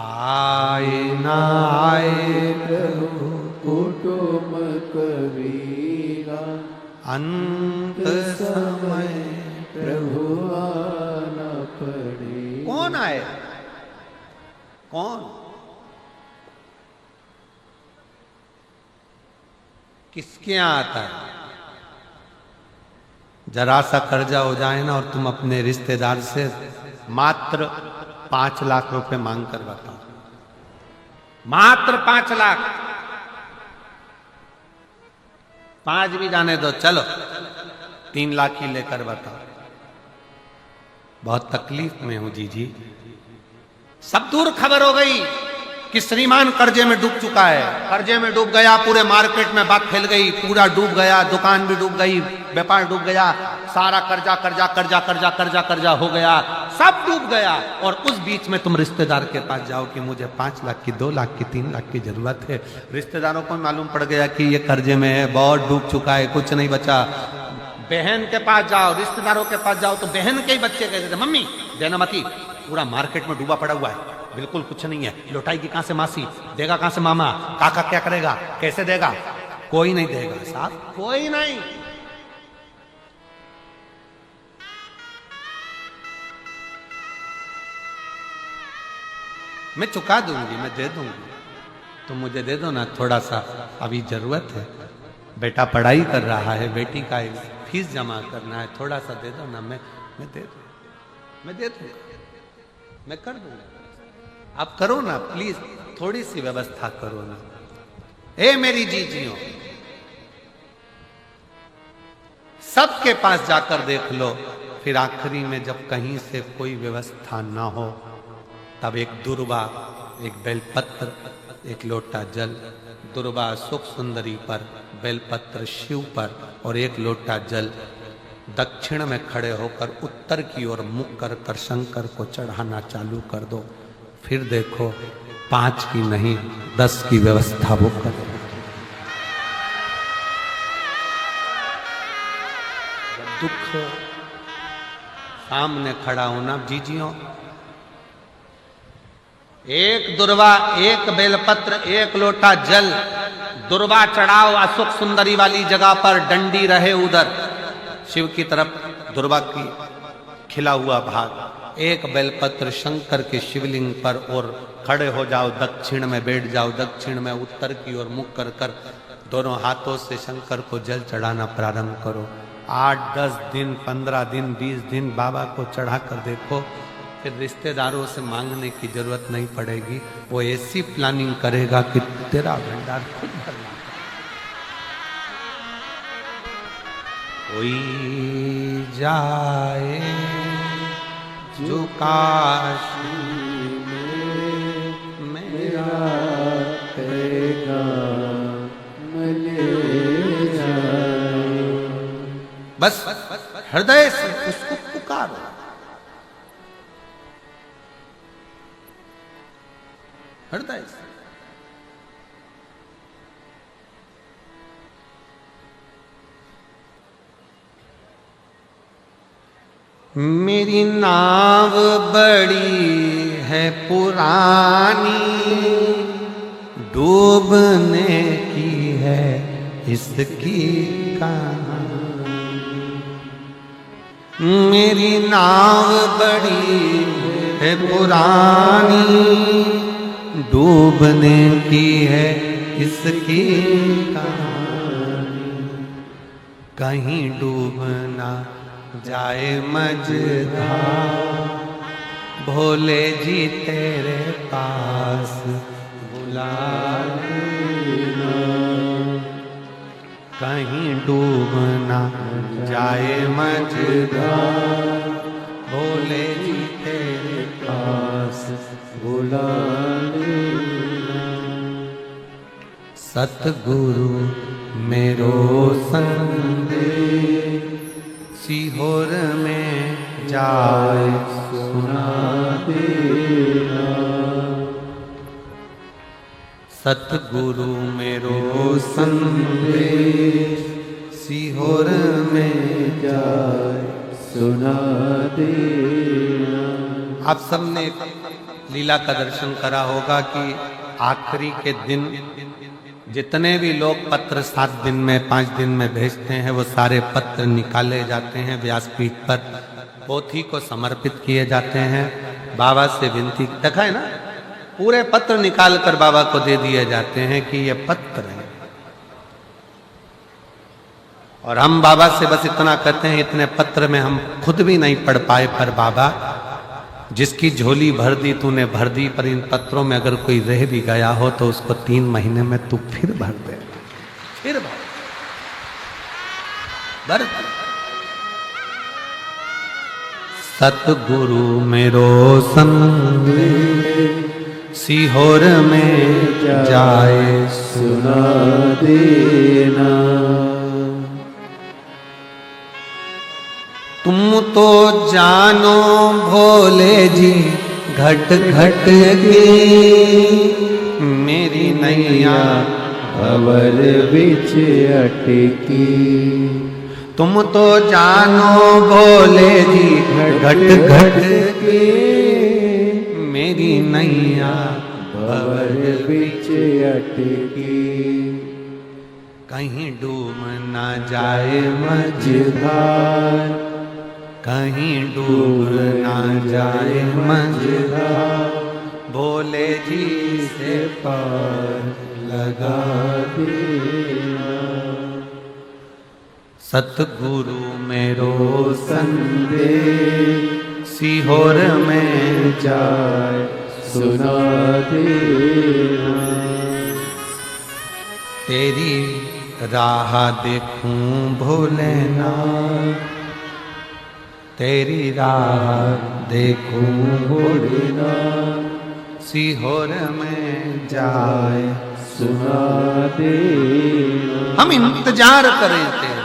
S2: आए ना आए प्रभु कुटुंब कबीरा, अंत समय प्रभु आना पड़ेगा। कौन आए? कौन? किसके यहां आता है? जरा सा कर्जा हो जाए ना और तुम अपने रिश्तेदार से मात्र 5 लाख रुपए मांग कर बताओ, मात्र 5 लाख। 5 भी जाने दो, चलो 3 लाख ही लेकर बताओ। बहुत तकलीफ में हूं जी। सब दूर खबर हो गई कि श्रीमान कर्जे में डूब चुका है, कर्जे में डूब गया, पूरे मार्केट में बात फैल गई, पूरा डूब गया, दुकान भी डूब गई, व्यापार डूब गया, सारा कर्जा कर्जा कर्जा कर्जा कर्जा कर्जा हो गया, सब डूब गया। और उस बीच में तुम रिश्तेदार के पास जाओ कि मुझे 5 लाख की, 2 लाख की, 3 लाख की जरूरत है। रिश्तेदारों को मालूम पड़ गया कि ये कर्जे में है, बहुत डूब चुका है, कुछ नहीं बचा। बहन के पास जाओ, रिश्तेदारों के पास जाओ तो बहन के ही बच्चे कहते थे, मम्मी देना मती, पूरा मार्केट में डूबा पड़ा हुआ है, बिल्कुल कुछ नहीं है, लौटाएगी कहां से मासी, देगा कहां से मामा, काका क्या करेगा, कैसे देगा, कोई नहीं देगा साहब, कोई नहीं। मैं चुका दूंगी, मैं दे दूंगी, तुम मुझे दे दो ना थोड़ा सा, अभी जरूरत है, बेटा पढ़ाई कर रहा है, बेटी का फीस जमा करना है, थोड़ा सा दे दो ना, मैं दे दूंगा, मैं दे दूंगा, मैं कर दूंगा, आप करो ना प्लीज, थोड़ी सी व्यवस्था करो ना। ए मेरी जीजियों, सबके पास जाकर देख लो, फिर आखिरी में जब कहीं से कोई व्यवस्था ना हो, तब एक दुर्वा, एक बेलपत्र, एक लोटा जल, दुर्वा सुख सुंदरी पर, बेलपत्र शिव पर और एक लोटा जल दक्षिण में खड़े होकर उत्तर की ओर मुख कर शंकर को चढ़ाना चालू कर दो। फिर देखो 5 की नहीं 10 की व्यवस्था वो कर। दुख सामने खड़ा होना जीजियों, एक दुर्वा, एक बेलपत्र, एक लोटा जल, दुर्वा चढ़ाओ असुख सुंदरी वाली जगह पर, डंडी रहे उधर शिव की तरफ, दुर्वा की खिला हुआ भाग, एक बेलपत्र शंकर के शिवलिंग पर और खड़े हो जाओ, दक्षिण में बैठ जाओ, दक्षिण में उत्तर की ओर मुख कर दोनों हाथों से शंकर को जल चढ़ाना प्रारंभ करो। 8, 10 दिन, 15 दिन, 20 दिन बाबा को चढ़ा कर देखो, फिर रिश्तेदारों से मांगने की जरूरत नहीं पड़ेगी, वो ऐसी प्लानिंग करेगा कि तेरा भंडार खुद भरना। कोई जाए जो काशी में मेरा बस हृदय से उसको पुकारो। हृदय से मेरी नाव बड़ी है पुरानी, डूबने की है इसकी कहानी। मेरी नाव बड़ी है पुरानी, डूबने की है इसकी कहानी। कहीं डूबना जाए मझधार, भोले जी तेरे पास बुला लेना। कहीं डूबना जाए मझधार, भोले जी तेरे पास बुला लेना। सतगुरु मेरो संदेश, सीहोर में जाए सुना देना। सतगुरु मेरो संदेश, सीहोर में जाए सुना देना। आप सबने लीला का दर्शन करा होगा कि आखिरी के दिन जितने भी लोग पत्र 7 दिन में 5 दिन में भेजते हैं, वो सारे पत्र निकाले जाते हैं व्यासपीठ पर, पोथी को समर्पित किए जाते हैं, बाबा से विनती, देखा है ना, पूरे पत्र निकाल कर बाबा को दे दिए जाते हैं कि ये पत्र है। और हम बाबा से बस इतना कहते हैं, इतने पत्र में हम खुद भी नहीं पढ़ पाए, पर बाबा जिसकी झोली भर दी तूने भर दी, पर इन पत्रों में अगर कोई रह भी गया हो तो उसको 3 महीने में तू फिर भर दे, फिर भर। सतगुरु मेरो संग सीहोर में जाए
S3: सुना देना।
S2: तुम तो जानो भोले जी घट घट की मेरी नैया
S3: भंवर बिच अटकी।
S2: तुम तो जानो भोले जी घट घट की मेरी नैया
S3: भंवर बिच अटकी।
S2: कहीं डूब ना जाए
S3: मझधार
S2: कहीं डूब ना जाए मझधार भोले जी से पार लगा देना। सतगुरु मेरो संदेश सीहोर में
S3: जाए सुना देना।
S2: तेरी राह देखूं भोलेनाथ तेरी राह देखूं भोलेनाथ सीहोर में जाए
S3: सुना देना।
S2: हम इंतजार करें तेरा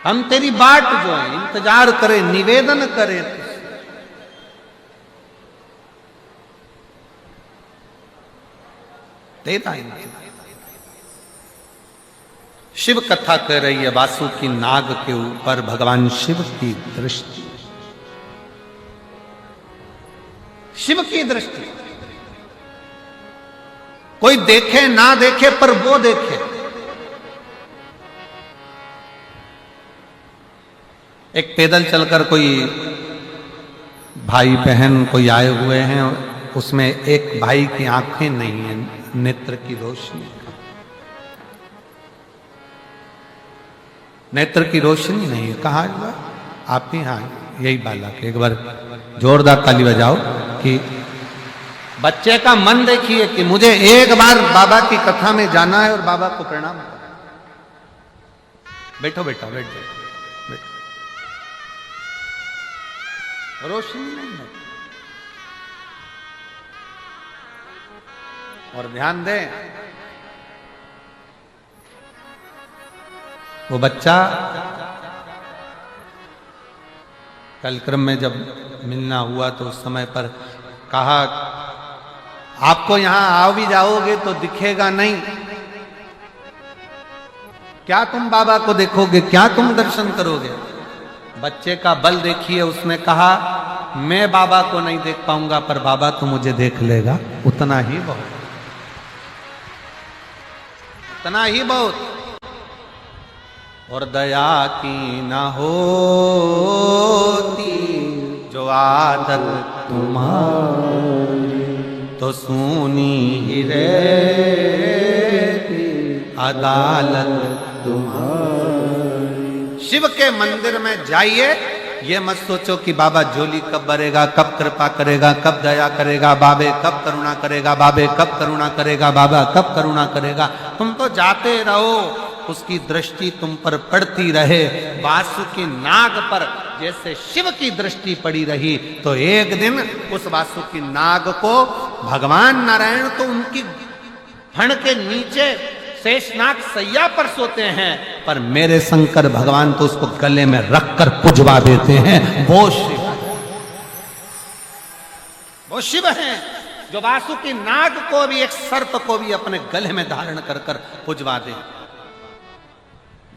S2: हम तेरी बाट जो है इंतजार करें निवेदन करें तेरा इंतजार। शिव कथा कह रही है वासुकी नाग के ऊपर भगवान शिव की दृष्टि शिव की दृष्टि कोई देखे ना देखे पर वो देखे। एक पैदल चलकर कोई भाई बहन कोई आए हुए हैं उसमें एक भाई की आंखें नहीं है नेत्र की रोशनी नेत्र की रोशनी नहीं है। कहा आप ही हाँ यही बालक एक बार जोरदार ताली बजाओ कि बच्चे का मन देखिए कि मुझे एक बार बाबा की कथा में जाना है और बाबा को प्रणाम करना। बैठो बेटा बैठ जाओ रोशनी नहीं है। और ध्यान दें वो बच्चा कल क्रम में जब मिलना हुआ तो उस समय पर कहा आपको यहां आओ भी जाओगे तो दिखेगा नहीं। क्या तुम बाबा को देखोगे क्या तुम दर्शन करोगे। बच्चे का बल देखिए उसने कहा मैं बाबा को नहीं देख पाऊंगा पर बाबा तो मुझे देख लेगा उतना ही बहुत उतना ही बहुत। और दया की न होती जो आदत तुम्हारी तो सूनी ही रहती अदालत तुम्हारी। शिव के मंदिर में जाइए ये मत सोचो कि बाबा झोली कब भरेगा कब कृपा करेगा कब दया करेगा बाबे कब करुणा करेगा बाबे कब करुणा करेगा बाबा कब करुणा करेगा। तुम तो जाते रहो उसकी दृष्टि तुम पर पड़ती रहे। वासुकी नाग पर जैसे शिव की दृष्टि पड़ी रही तो एक दिन उस वासुकी नाग को भगवान नारायण तो उनकी फण के नीचे शेषनाग सैया पर सोते हैं पर मेरे शंकर भगवान तो उसको गले में रखकर पुजवा देते हैं। वो शिव हैं जो वासुकी नाग को भी एक सर्प को भी अपने गले में धारण कर कर पुजवा दे।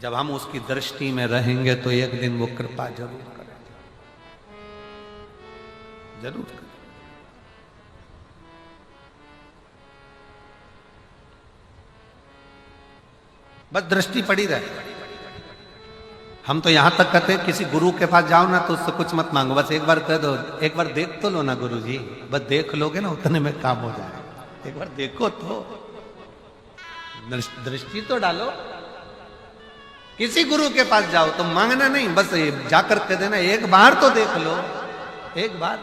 S2: जब हम उसकी दृष्टि में रहेंगे तो एक दिन वो कृपा जरूर करेंगे जरूर करेंगे। बस दृष्टि पड़ी रहे। हम तो यहां तक कहते हैं किसी गुरु के पास जाओ ना तो उससे कुछ मत मांगो बस एक बार कह दो एक बार देख तो लो ना गुरु जी बस देख लोगे ना उतने में काम हो जाए। एक बार देखो तो दृष्टि तो डालो। किसी गुरु के पास जाओ तो मांगना नहीं बस जाकर कह देना एक बार तो देख लो एक बार।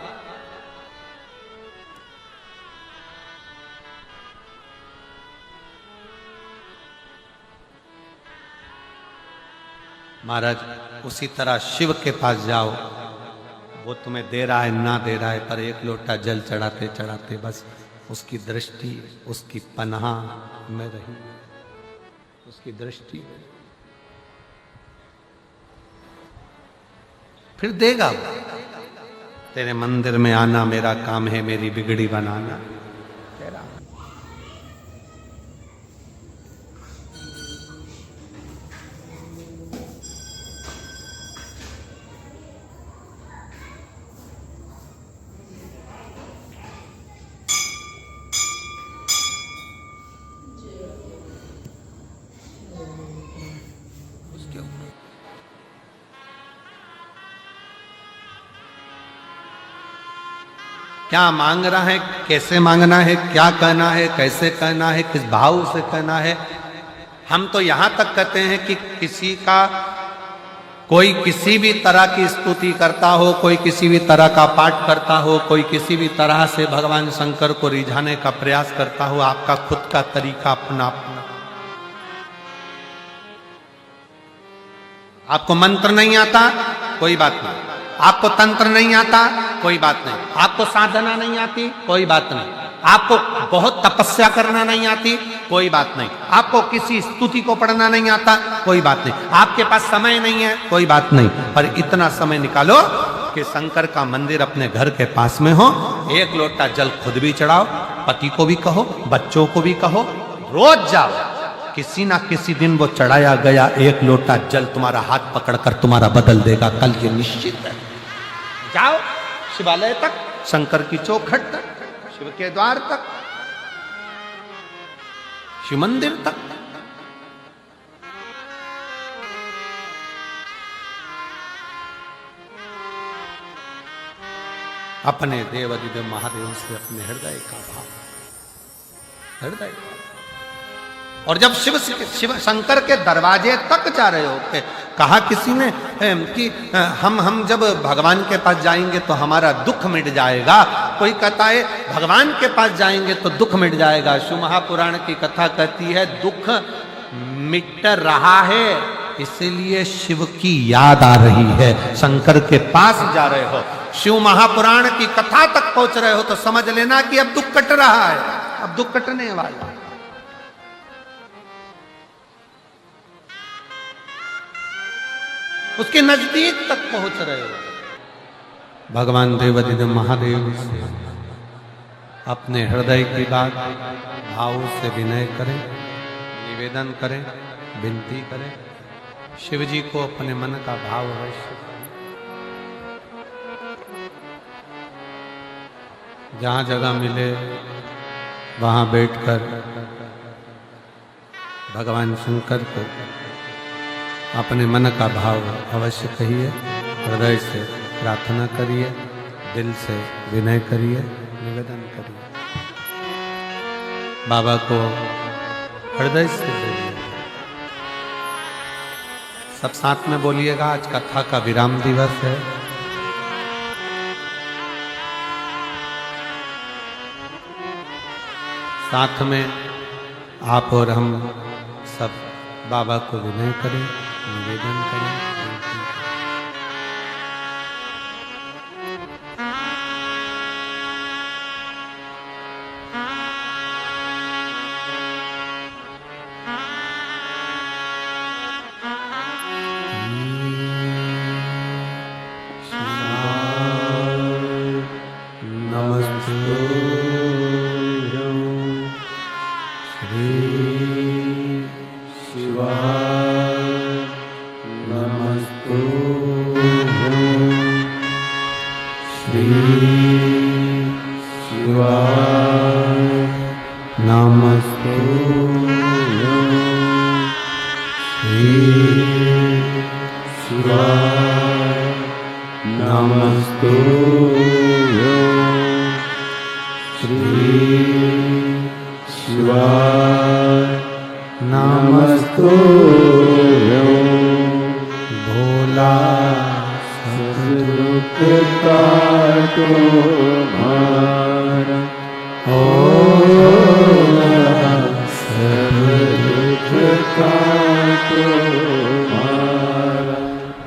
S2: महाराज उसी तरह शिव के पास जाओ वो तुम्हें दे रहा है ना दे रहा है, पर एक लोटा जल चढ़ाते चढ़ाते बस उसकी दृष्टि, उसकी पनाह में रही, उसकी दृष्टि में। फिर देगा वो। तेरे मंदिर में आना मेरा काम है, मेरी बिगड़ी बनाना तेरा। क्या मांग रहा है, कैसे मांगना है, क्या कहना है, कैसे कहना है, किस भाव से कहना है। हम तो यहां तक कहते हैं कि किसी का कोई किसी भी तरह की स्तुति करता हो, कोई किसी भी तरह का पाठ करता हो, कोई किसी भी तरह से भगवान शंकर को रिझाने का प्रयास करता हो, आपका खुद का तरीका अपना अपना। आपको मंत्र नहीं आता, कोई बात नहीं। आपको तंत्र नहीं आता, कोई बात नहीं। आपको साधना नहीं आती, कोई बात नहीं। आपको बहुत तपस्या करना नहीं आती, कोई बात नहीं। आपको किसी स्तुति को पढ़ना नहीं आता, कोई बात नहीं। आपके पास समय नहीं है, कोई बात नहीं। पर इतना समय निकालो कि शंकर का मंदिर अपने घर के पास में हो, एक लोटा जल खुद भी चढ़ाओ, पति को भी कहो, बच्चों को भी कहो, रोज जाओ। किसी ना किसी दिन वो चढ़ाया गया एक लोटा जल तुम्हारा हाथ पकड़कर तुम्हारा बदल देगा, कल ये निश्चित है। जाओ शिवालय तक, शंकर की चौखट तक, शिव के द्वार तक, शिव मंदिर तक। अपने देवाधिदेव महादेव से अपने हृदय का भाव, हृदय का। और जब शिव शंकर के दरवाजे तक जा रहे होते, कहा किसी ने कि हम जब भगवान के पास जाएंगे तो हमारा दुख मिट जाएगा। कोई कहता है भगवान के पास जाएंगे तो दुख मिट जाएगा। शिव महापुराण की कथा कहती है दुख मिट रहा है, इसीलिए शिव की याद आ रही है। शंकर के पास जा रहे हो, शिव महापुराण की कथा तक पहुंच रहे हो, तो समझ लेना कि अब दुख कट रहा है, अब दुख कटने वाला। उसके नजदीक तक पहुंच रहे हो। भगवान देवाधिदेव महादेव से अपने हृदय की बात भाव से विनय करें, निवेदन करें, विनती करें। शिव जी को अपने मन का भाव अवश्य, जहां जगह मिले वहां बैठकर भगवान शंकर को अपने मन का भाव अवश्य कहिए, हृदय से प्रार्थना करिए, दिल से विनय करिए, निवेदन करिए। बाबा को हृदय से बोलिए। सब साथ में बोलिएगा। आज कथा का विराम दिवस है। साथ में आप और हम सब बाबा को विनय करें, निवेदन करें।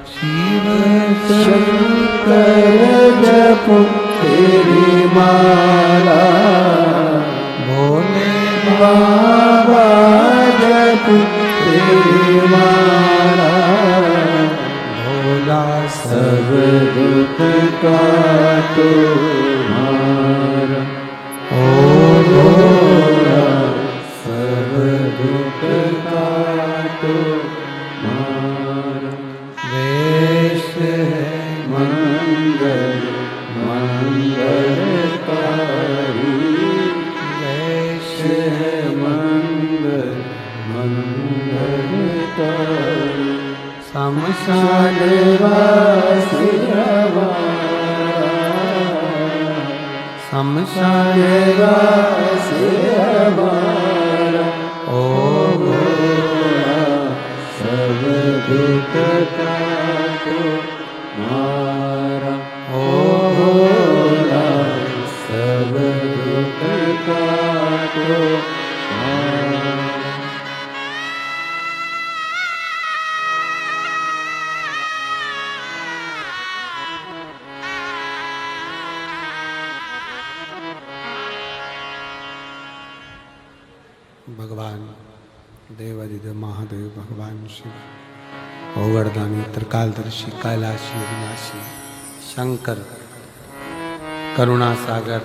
S3: शिव शंकर जपू तेरी माला,
S2: भोले
S3: बाबा जपू तेरी माला,
S2: भोला
S3: सब दुख काटो मारा,
S2: ओ
S3: भोला सब दुख काटो मारा।
S2: वेश है
S3: मंगल मंगलकारी,
S2: वेश
S3: है मंगल मंगलकारी।
S2: शमशान
S3: वासी हमारा,
S2: शमशान
S3: वासी हमारा,
S2: ओ
S3: भोला सब दुख काटो मारा,
S2: ओ
S3: भोला सब दुख काटो मारा।
S2: भगवान देवादिदेव महादेव भगवान शिव ओगरदानी त्रिकालदर्शी कैलाशी अविनाशी शंकर करुणा सागर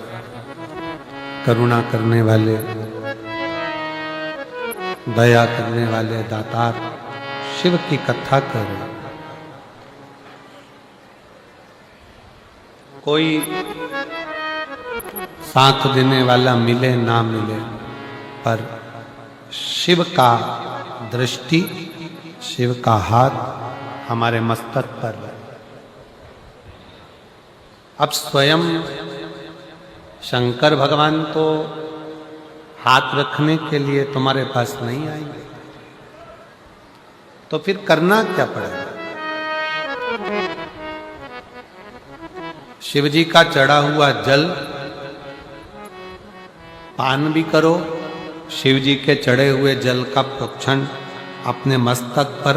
S2: करुणा करने वाले दया करने वाले दातार शिव की कथा कर रहे। कोई साथ देने वाला मिले ना मिले, पर शिव का दृष्टि, शिव का हाथ हमारे मस्तक पर है। अब स्वयं शंकर भगवान तो हाथ रखने के लिए तुम्हारे पास नहीं आएंगे, तो फिर करना क्या पड़ेगा? शिव जी का चढ़ा हुआ जल पान भी करो, शिव जी के चढ़े हुए जल का प्रोक्षण अपने मस्तक पर,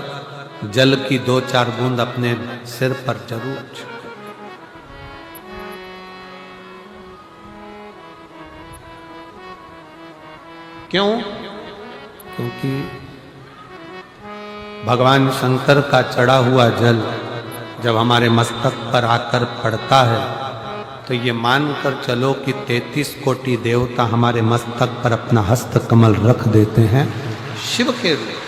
S2: जल की 2-4 बूंद अपने सिर पर जरूर छिड़को। क्यों? क्योंकि भगवान शंकर का चढ़ा हुआ जल जब हमारे मस्तक पर आकर पड़ता है, तो ये मानकर चलो कि 33 कोटि देवता हमारे मस्तक पर अपना हस्त कमल रख देते हैं शिव के रूप।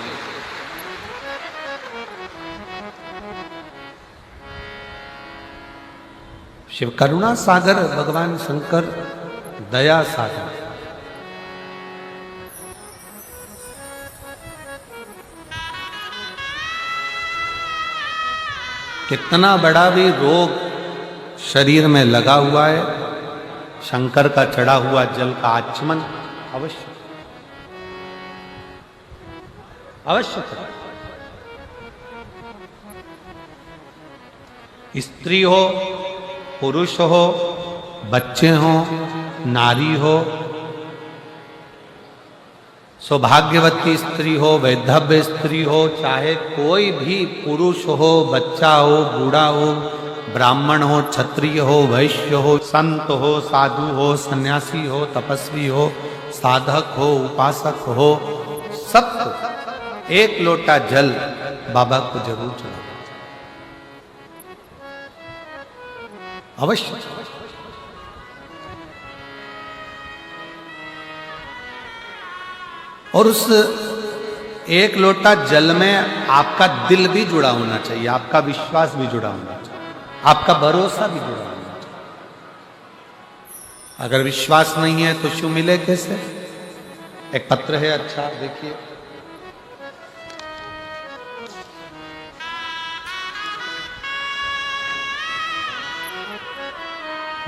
S2: शिव करुणा सागर, भगवान शंकर दया सागर। कितना बड़ा भी रोग शरीर में लगा हुआ है, शंकर का चढ़ा हुआ जल का आचमन अवश्य अवश्य करें। स्त्री हो, पुरुष हो, बच्चे हो, नारी हो, सौभाग्यवती स्त्री हो, वैधव्य स्त्री हो, चाहे कोई भी पुरुष हो, बच्चा हो, बूढ़ा हो, ब्राह्मण हो, क्षत्रिय हो, वैश्य हो, संत हो, साधु हो, सन्यासी हो, तपस्वी हो, साधक हो, उपासक हो, सबको एक लोटा जल बाबा को जरूर चढ़ाओ, अवश्य। और उस एक लोटा जल में आपका दिल भी जुड़ा होना चाहिए, आपका विश्वास भी जुड़ा होना चाहिए, आपका भरोसा भी जुड़ा होना चाहिए। अगर विश्वास नहीं है तो शिव मिले कैसे? एक पत्र है, अच्छा देखिए,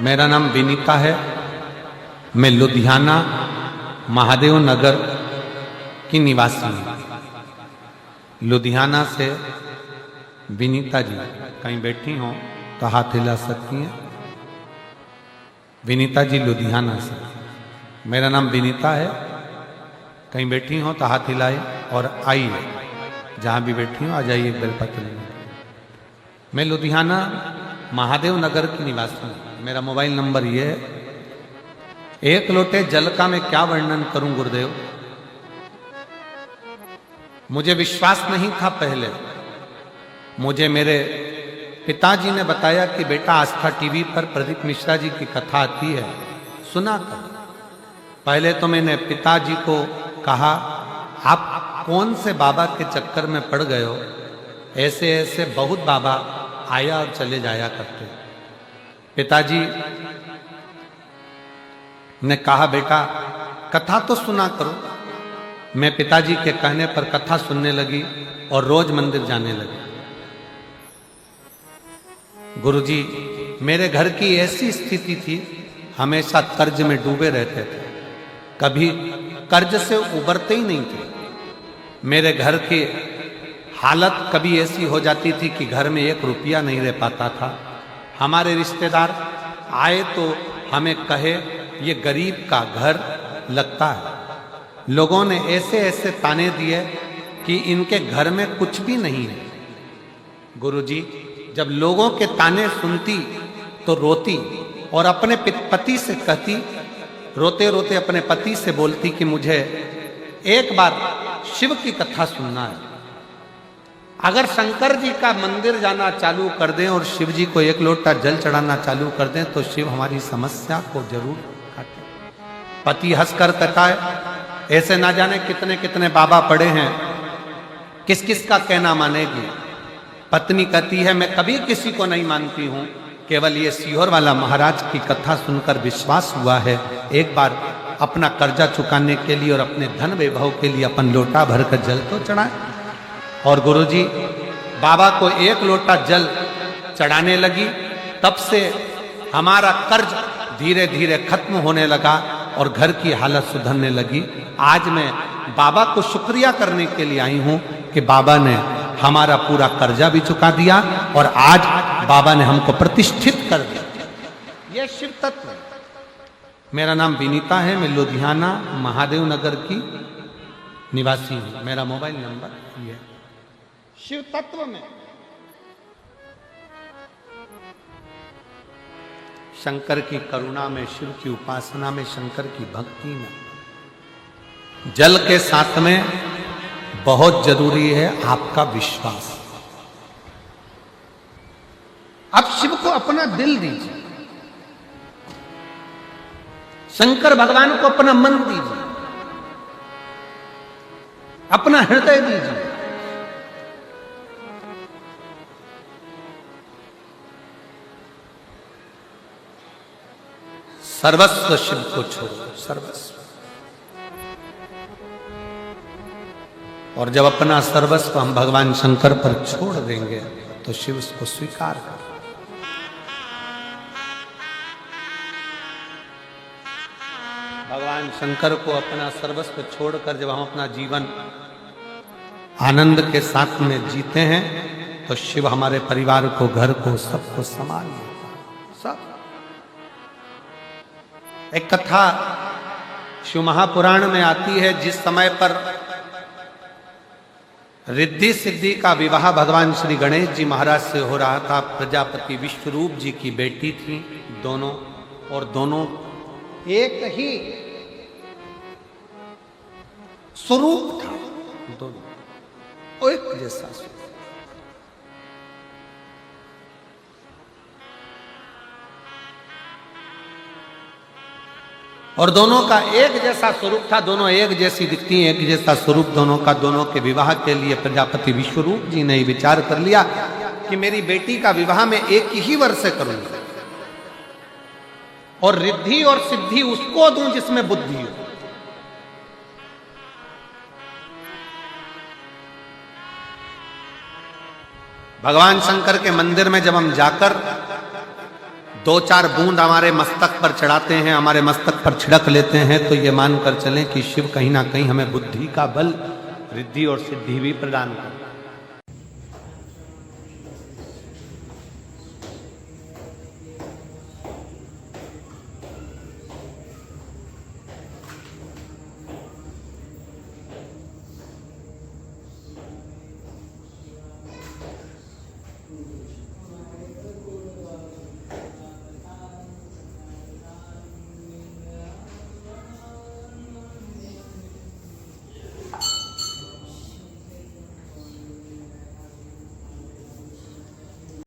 S2: मेरा नाम विनीता है, मैं लुधियाना महादेव नगर की निवासी हूँ। लुधियाना से विनीता जी कहीं बैठी हो तो हाथ हिला सकती हैं। विनीता जी लुधियाना से, मेरा नाम विनीता है, कहीं बैठी हो तो हाथ हिलाए और आइए, जहाँ भी बैठी हो आ जाइए बेलपत्र में। मैं लुधियाना महादेव नगर की निवासी हूं। मेरा मोबाइल नंबर ये है। एक लोटे जल का मैं क्या वर्णन करूं गुरुदेव। मुझे विश्वास नहीं था पहले। मुझे मेरे पिताजी ने बताया कि बेटा आस्था टीवी पर प्रदीप मिश्रा जी की कथा आती है, सुना कर। पहले तो मैंने पिताजी को कहा, आप कौन से बाबा के चक्कर में पड़ गए हो, ऐसे ऐसे बहुत बाबा आया और चले जाया करते। पिताजी ने कहा, बेटा कथा तो सुना करो। मैं पिताजी के कहने पर कथा सुनने लगी और रोज मंदिर जाने लगी। गुरुजी, मेरे घर की ऐसी स्थिति थी, हमेशा कर्ज में डूबे रहते थे, कभी कर्ज से उबरते ही नहीं थे। मेरे घर की हालत कभी ऐसी हो जाती थी कि घर में 1 रुपया नहीं रह पाता था। हमारे रिश्तेदार आए तो हमें कहे, ये गरीब का घर लगता है। लोगों ने ऐसे ऐसे ताने दिए कि इनके घर में कुछ भी नहीं है। गुरुजी, जब लोगों के ताने सुनती तो रोती और अपने पति से कहती, रोते रोते अपने पति से बोलती कि मुझे एक बार शिव की कथा सुनना है। अगर शंकर जी का मंदिर जाना चालू कर दें और शिव जी को 1 लोटा जल चढ़ाना चालू कर दें तो शिव हमारी समस्या को जरूर काटे। पति हंसकर कहता है, ऐसे ना जाने कितने कितने बाबा पड़े हैं, किस किस का कहना मानेगी। पत्नी कहती है, मैं कभी किसी को नहीं मानती हूं, केवल ये सीहोर वाला महाराज की कथा सुनकर विश्वास हुआ है। एक बार अपना कर्जा चुकाने के लिए और अपने धन वैभव के लिए अपन लोटा भरकर जल तो चढ़ाए। और गुरुजी, बाबा को 1 लोटा जल चढ़ाने लगी, तब से हमारा कर्ज धीरे धीरे खत्म होने लगा और घर की हालत सुधरने लगी। आज मैं बाबा को शुक्रिया करने के लिए आई हूं कि बाबा ने हमारा पूरा कर्जा भी चुका दिया और आज बाबा ने हमको प्रतिष्ठित कर दिया। यह शिव तत्व। मेरा नाम विनीता है, मैं लुधियाना महादेव नगर की निवासी हूं। मेरा मोबाइल नंबर ये है। शिव तत्व में, शंकर की करुणा में, शिव की उपासना में, शंकर की भक्ति में, जल के साथ में बहुत जरूरी है आपका विश्वास। आप शिव को अपना दिल दीजिए, शंकर भगवान को अपना मन दीजिए, अपना हृदय दीजिए। सर्वस्व शिव को छोड़ो, सर्वस्व। और जब अपना सर्वस्व हम भगवान शंकर पर छोड़ देंगे तो शिव उसको स्वीकार कर। भगवान शंकर को अपना सर्वस्व छोड़कर जब हम अपना जीवन आनंद के साथ में जीते हैं तो शिव हमारे परिवार को, घर को, सबको संभाल लेता है। सब एक कथा शिव महापुराण में आती है, जिस समय पर रिद्धि सिद्धि का विवाह भगवान श्री गणेश जी महाराज से हो रहा था। प्रजापति विश्वरूप जी की बेटी थी दोनों, और दोनों एक ही स्वरूप था, दोनों एक जैसा स्वरूप। और दोनों का एक जैसा स्वरूप था, दोनों एक जैसी दिखती, एक जैसा स्वरूप दोनों का। दोनों के विवाह के लिए प्रजापति विश्वरूप जी ने विचार कर लिया कि मेरी बेटी का विवाह मैं एक ही वर्ष से करूंगा और रिद्धि और सिद्धि उसको दूं जिसमें बुद्धि हो। भगवान शंकर के मंदिर में जब हम जाकर 2-4 बूंद हमारे मस्तक पर चढ़ाते हैं, हमारे मस्तक पर छिड़क लेते हैं, तो ये मानकर चलें कि शिव कहीं ना कहीं हमें बुद्धि का बल, रिद्धि और सिद्धि भी प्रदान करता है।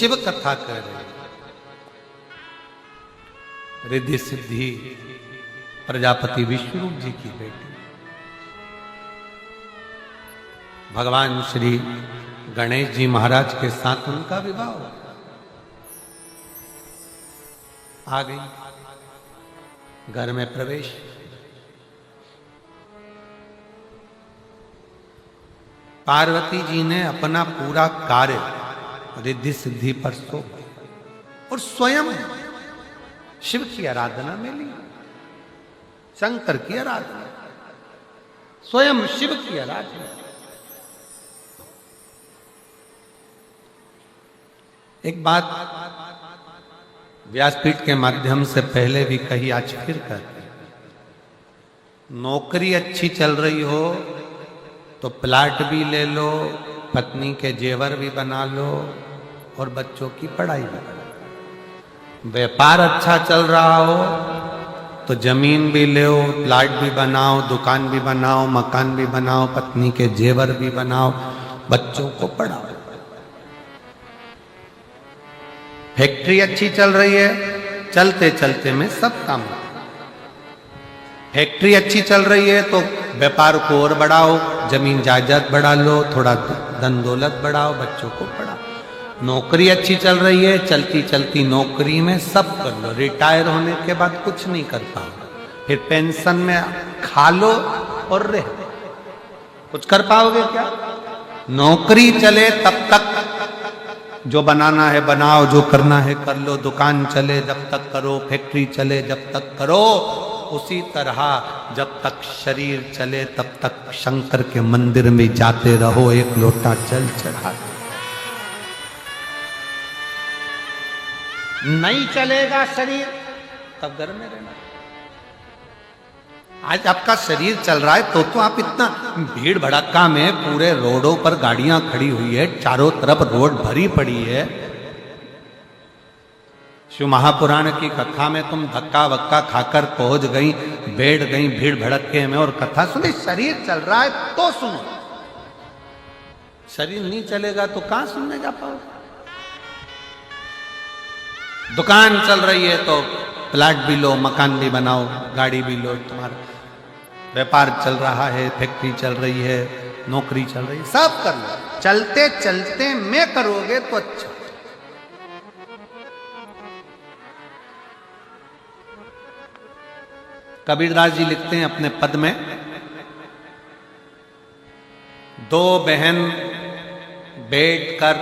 S2: शिव कथा कह रहे हैं। रिद्धि सिद्धि प्रजापति विष्णुरूप जी की बेटी, भगवान श्री गणेश जी महाराज के साथ उनका विवाह हुआ। आ गई घर में प्रवेश। पार्वती जी ने अपना पूरा कार्य रिद्धि सिद्धि पर सौंप और स्वयं शिव की आराधना में ली, शंकर की आराधना, स्वयं शिव की आराधना। एक बात व्यासपीठ के माध्यम से पहले भी कही, आज फिर कर, नौकरी अच्छी चल रही हो तो प्लाट भी ले लो, पत्नी के जेवर भी बना लो और बच्चों की पढ़ाई भी करो। व्यापार अच्छा चल रहा हो तो जमीन भी ले, प्लाट भी बनाओ, दुकान भी बनाओ, मकान भी बनाओ, पत्नी के जेवर भी बनाओ, बच्चों को पढ़ाओ। फैक्ट्री अच्छी चल रही है, चलते चलते में सब काम। फैक्ट्री अच्छी चल रही है तो व्यापार को और बढ़ाओ, जमीन जायदाद बढ़ा लो, थोड़ा धन दौलत बढ़ाओ, बच्चों को पढ़ाओ। नौकरी अच्छी चल रही है, चलती चलती नौकरी में सब कर लो, रिटायर होने के बाद कुछ नहीं कर पाओ, फिर पेंशन में खा लो और रह, कुछ कर पाओगे क्या? नौकरी चले तब तक जो बनाना है बनाओ, जो करना है कर लो, दुकान चले जब तक करो, फैक्ट्री चले जब तक करो। उसी तरह जब तक शरीर चले तब तक शंकर के मंदिर में जाते रहो, एक लोटा जल चढ़ाते। नहीं चलेगा शरीर तब घर में रहना। आज आपका शरीर चल रहा है तो आप इतना भीड़ भड़क्का में पूरे रोडों पर गाड़ियां खड़ी हुई है, चारों तरफ रोड भरी पड़ी है। शिव महापुराण की कथा में तुम धक्का वक्का खाकर पहुंच गई, बैठ गई भीड़ भड़क्के में और कथा सुनी। शरीर चल रहा है तो सुनो, शरीर नहीं चलेगा तो कहां सुनने जा पाओगे? दुकान चल रही है तो प्लाट भी लो, मकान भी बनाओ, गाड़ी भी लो, तुम्हारा व्यापार चल रहा है, फैक्ट्री चल रही है, नौकरी चल रही है, सब कर लो। चलते चलते में करोगे तो अच्छा। कबीरदास जी लिखते हैं अपने पद में, दो बहन बैठकर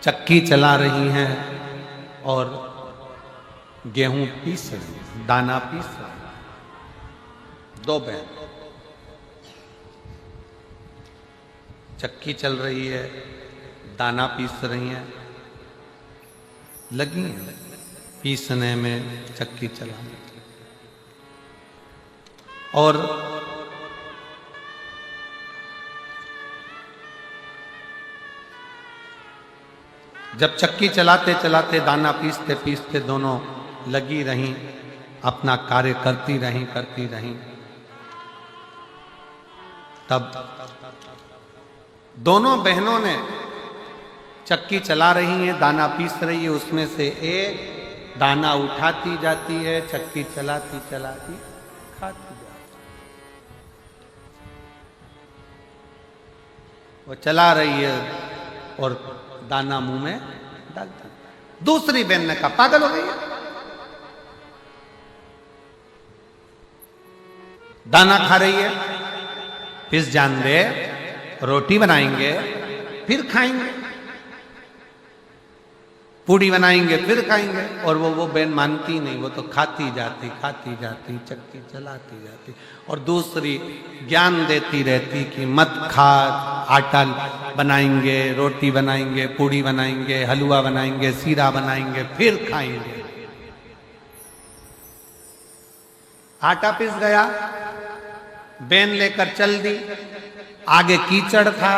S2: चक्की चला रही हैं और गेहूं पीस रही, दाना पीस रही। दो बहन चक्की चल रही है, दाना पीस रही हैं, लगी हैं पीसने में, चक्की चलाने। और जब चक्की चलाते चलाते दाना पीसते पीसते दोनों लगी रहीं, अपना कार्य करती रहीं, तब दोनों बहनों ने चक्की चला रही हैं, दाना पीस रही है, उसमें से एक दाना उठाती जाती है, चक्की चलाती चलाती खाती जाती। वो चला रही है और दाना मुंह में डालती। दूसरी बहन ने कहा पागल हो गई है, दाना खा रही है, पिस जान दे, रोटी बनाएंगे फिर खाएंगे, पूड़ी बनाएंगे फिर खाएंगे। और वो बहन मानती नहीं, वो तो खाती जाती चक्की चलाती जाती और दूसरी ज्ञान देती रहती कि मत खा, आटा बनाएंगे, रोटी बनाएंगे, पूड़ी बनाएंगे, हलवा बनाएंगे, सीरा बनाएंगे फिर खाएंगे। आटा पिस गया, बहन लेकर चल दी, आगे कीचड़ था,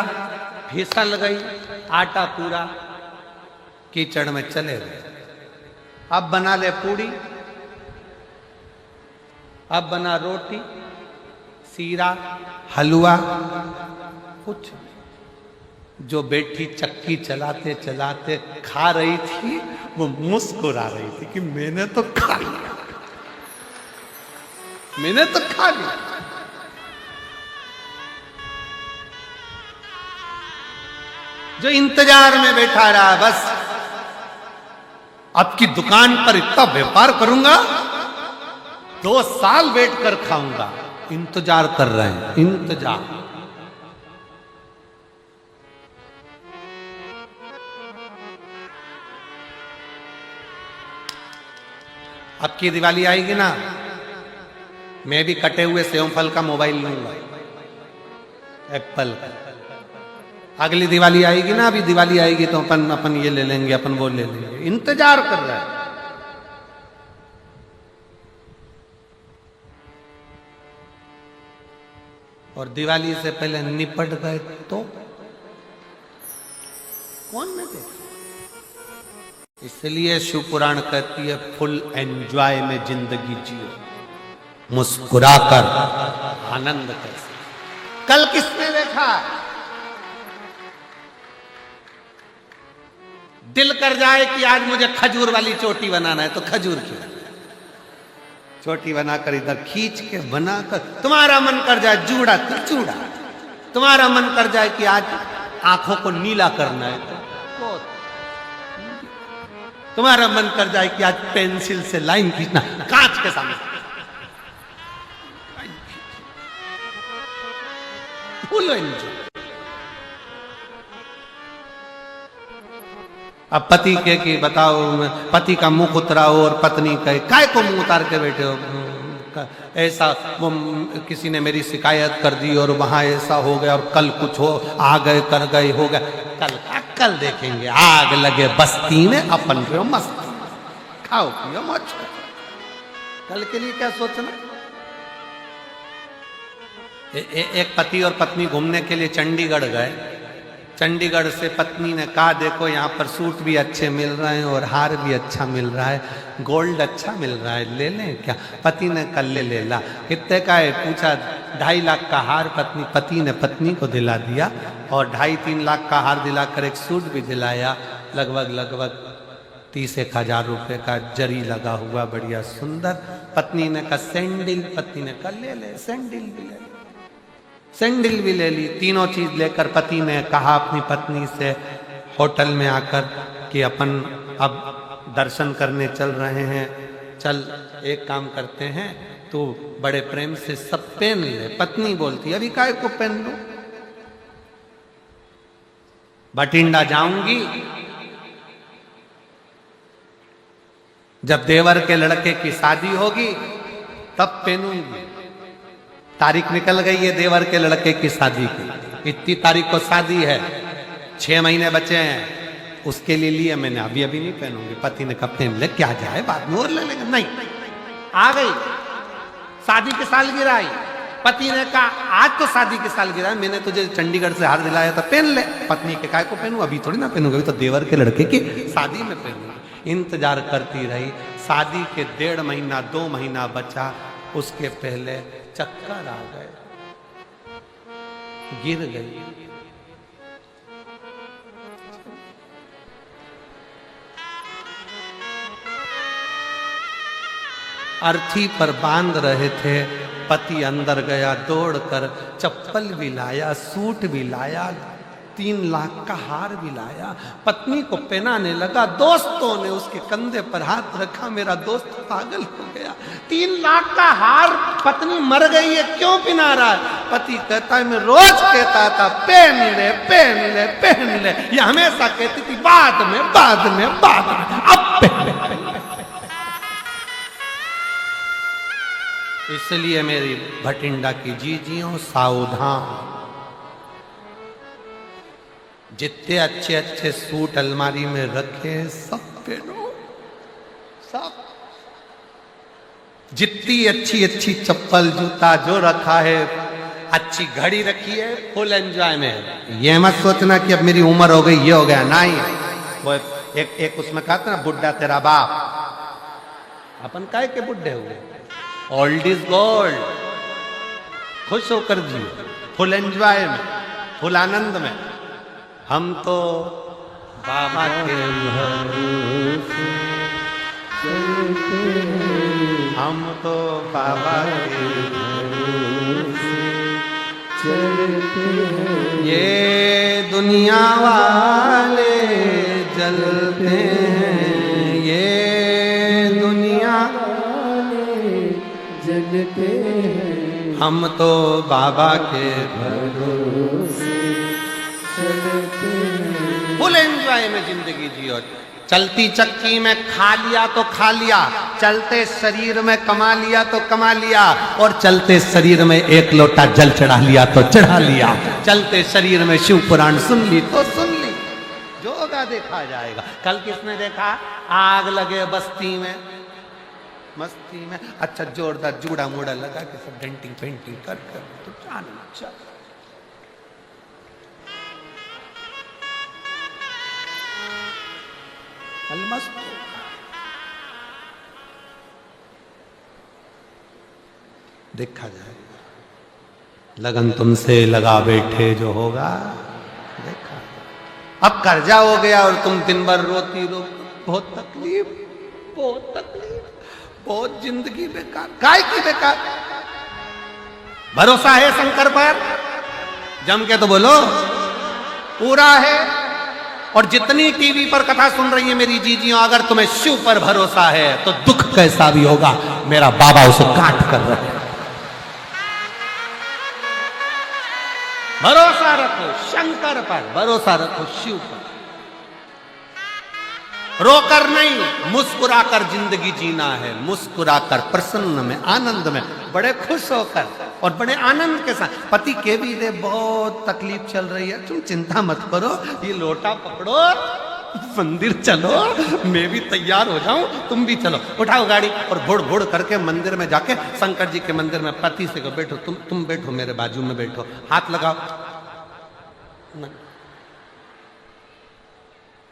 S2: फिसल गई, आटा पूरा कीचड़ में चले गए। अब बना ले पूड़ी, अब बना रोटी, सीरा, हलवा, कुछ जो बेटी चक्की चलाते चलाते खा रही थी, वो मुस्कुरा रही थी कि मैंने तो खा लिया, मैंने तो खा लिया। जो इंतजार में बैठा रहा, बस अब की दुकान पर इतना व्यापार करूंगा, 2 साल बैठकर खाऊंगा, इंतजार कर रहे हैं, इंतजार। अब की दिवाली आएगी ना, मैं भी कटे हुए सेव फल का मोबाइल लूंगा, एप्पल का। अगली दिवाली आएगी ना, अभी दिवाली आएगी तो अपन ये ले लेंगे, अपन वो ले लेंगे, इंतजार कर रहा है। और दिवाली से पहले निपट गए तो कौन में देखा। इसलिए शिव पुराण कहती है फुल एंजॉय में जिंदगी जियो, मुस्कुराकर आनंद कैसे। कल किसने देखा, दिल कर जाए कि आज मुझे खजूर वाली चोटी बनाना है, तो खजूर की चोटी बनाकर इधर खींच के बनाकर, तुम्हारा मन कर जाए जूड़ा तो जूड़ा, तुम्हारा मन कर जाए कि आज आंखों को नीला करना है तो तुम्हारा मन कर जाए कि आज पेंसिल से लाइन खींचना, कांच के सामने फुल एंजॉय। अब पति के कि बताओ, पति का मुंह उतराओ और पत्नी कहे काय को मुंह उतार के बैठे हो, ऐसा वो किसी ने मेरी शिकायत कर दी और वहां ऐसा हो गया और कल कुछ हो, आ गए कर गए हो गया, कल देखेंगे, आग लगे बस्ती में अपन पियो मस्ती, खाओ पियो मौज करो, कल के लिए क्या सोचना। एक पति और पत्नी घूमने के लिए चंडीगढ़ गए। चंडीगढ़ से पत्नी ने कहा देखो यहाँ पर सूट भी अच्छे मिल रहे हैं और हार भी अच्छा मिल रहा है, गोल्ड अच्छा मिल रहा है, ले लें क्या। पति ने कल ले ला। कितने का है पूछा, 2.5 लाख का हार पति ने पत्नी को दिला दिया और 2.5-3 लाख का हार दिलाकर एक सूट भी दिलाया, लगभग 30,000 रुपये का जरी लगा हुआ बढ़िया सुंदर। पत्नी ने कहा सैंडल, पत्नी ने कहा ले सैंडल भी ले, सैंडल भी ले ली। तीनों चीज लेकर पति ने कहा अपनी पत्नी से होटल में आकर कि अपन अब दर्शन करने चल रहे हैं, चल एक काम करते हैं, तो बड़े प्रेम से सब पहन ले। पत्नी बोलती अभी काय को पहन लो, बठिंडा जाऊंगी, जब देवर के लड़के की शादी होगी तब पहनूंगी। तारीख निकल गई है देवर के लड़के की शादी की, इतनी तारीख को शादी है, 6 महीने बचे हैं, उसके लिए लिया मैंने, अभी नहीं पहनूंगी। पति ने कहा पहन ले, क्या जाए बाद में और ले लेंगे। नहीं, आ गई शादी की सालगिरह आई, पति ने कहा आज तो शादी की सालगिरह है, मैंने तुझे चंडीगढ़ से हार दिलाया था, पहन ले। पत्नी के काय को पहनूं, अभी थोड़ी ना पहनूंगी, अभी तो देवर के लड़के की शादी में पहनूंगी। इंतजार करती रही, शादी के 1.5 महीना 2 महीना बचा, उसके पहले चक्कर आ गए, गिर गई। अर्थी पर बांध रहे थे, पति अंदर गया, दौड़कर चप्पल भी लाया, सूट भी लाया, 3 लाख का हार भी लाया, पत्नी को पहनाने लगा। दोस्तों ने उसके कंधे पर हाथ रखा, मेरा दोस्त पागल हो गया, 3 लाख का हार, पत्नी मर गई है, क्यों पहना रहा है। पति कहता है मैं रोज कहता था पहन ले पहन ले पहन ले, ये हमेशा कहती थी बाद में अब पहन ले। इसलिए मेरी भटिंडा की जीजियों सावधान, जितने अच्छे अच्छे सूट अलमारी में रखे सब पहनो, सब। जितनी अच्छी अच्छी चप्पल जूता जो रखा है, अच्छी घड़ी रखी है, फुल एंजॉय में। ये मत सोचना कि अब मेरी उम्र हो गई, ये हो गया, नहीं। वो एक उसमें कहा था ना, बुढ़ा तेरा बाप, अपन काहे के बुढ़े हुए। ओल्ड इज गोल्ड, खुश होकर जियो, फुल एंजॉय में, फुल आनंद में। हम तो बाबा के
S3: भरोसे चलते हैं,
S2: हम तो बाबा के
S3: भरोसे चलते हैं।
S2: ये दुनिया वाले जलते हैं, ये दुनिया
S3: वाले जलते हैं,
S2: हम तो बाबा के
S3: भरोसे चलते हैं।
S2: फुल एंजॉय में जिंदगी जियो। चलती चक्की में खा लिया तो खा लिया, चलते शरीर में कमा लिया तो कमा लिया, और चलते शरीर में एक लोटा जल चढ़ा लिया तो चढ़ा लिया, चलते शरीर में शिव पुराण सुन ली तो सुन ली। जो होगा देखा जाएगा। कल किसने देखा? आग लगे बस्ती में, मस्ती में, अच्छा जोरदार जूड़ा मूड़ा लगा के सब डेंटिंग पेंटिंग कर कर तो चल मस्त। देखा जाएगा। लगन तुमसे लगा बैठे जो होगा देखा। अब कर्जा हो गया और तुम दिन भर रोती रो, बहुत तकलीफ, बहुत तकलीफ, बहुत जिंदगी बेकार। काय की बेकार? भरोसा है शंकर पर? जम के तो बोलो पूरा है। और जितनी टीवी पर कथा सुन रही है मेरी जीजियों, अगर तुम्हें शिव पर भरोसा है तो दुख कैसा भी होगा मेरा बाबा उसे काट कर रहे। भरोसा रखो शंकर पर, भरोसा रखो शिव पर। रोकर नहीं, मुस्कुराकर जिंदगी जीना है, मुस्कुराकर, प्रसन्न में, आनंद में, बड़े खुश होकर और बड़े आनंद के साथ। पति के भी दे बहुत तकलीफ चल रही है, तुम चिंता मत करो, ये लोटा पकड़ो, मंदिर चलो, मैं भी तैयार हो जाऊं, तुम भी चलो, उठाओ गाड़ी और भुड़ भुड़ करके मंदिर में जाके, शंकर जी के मंदिर में पति से कहो बैठो, तुम बैठो मेरे बाजू में बैठो, हाथ लगाओ।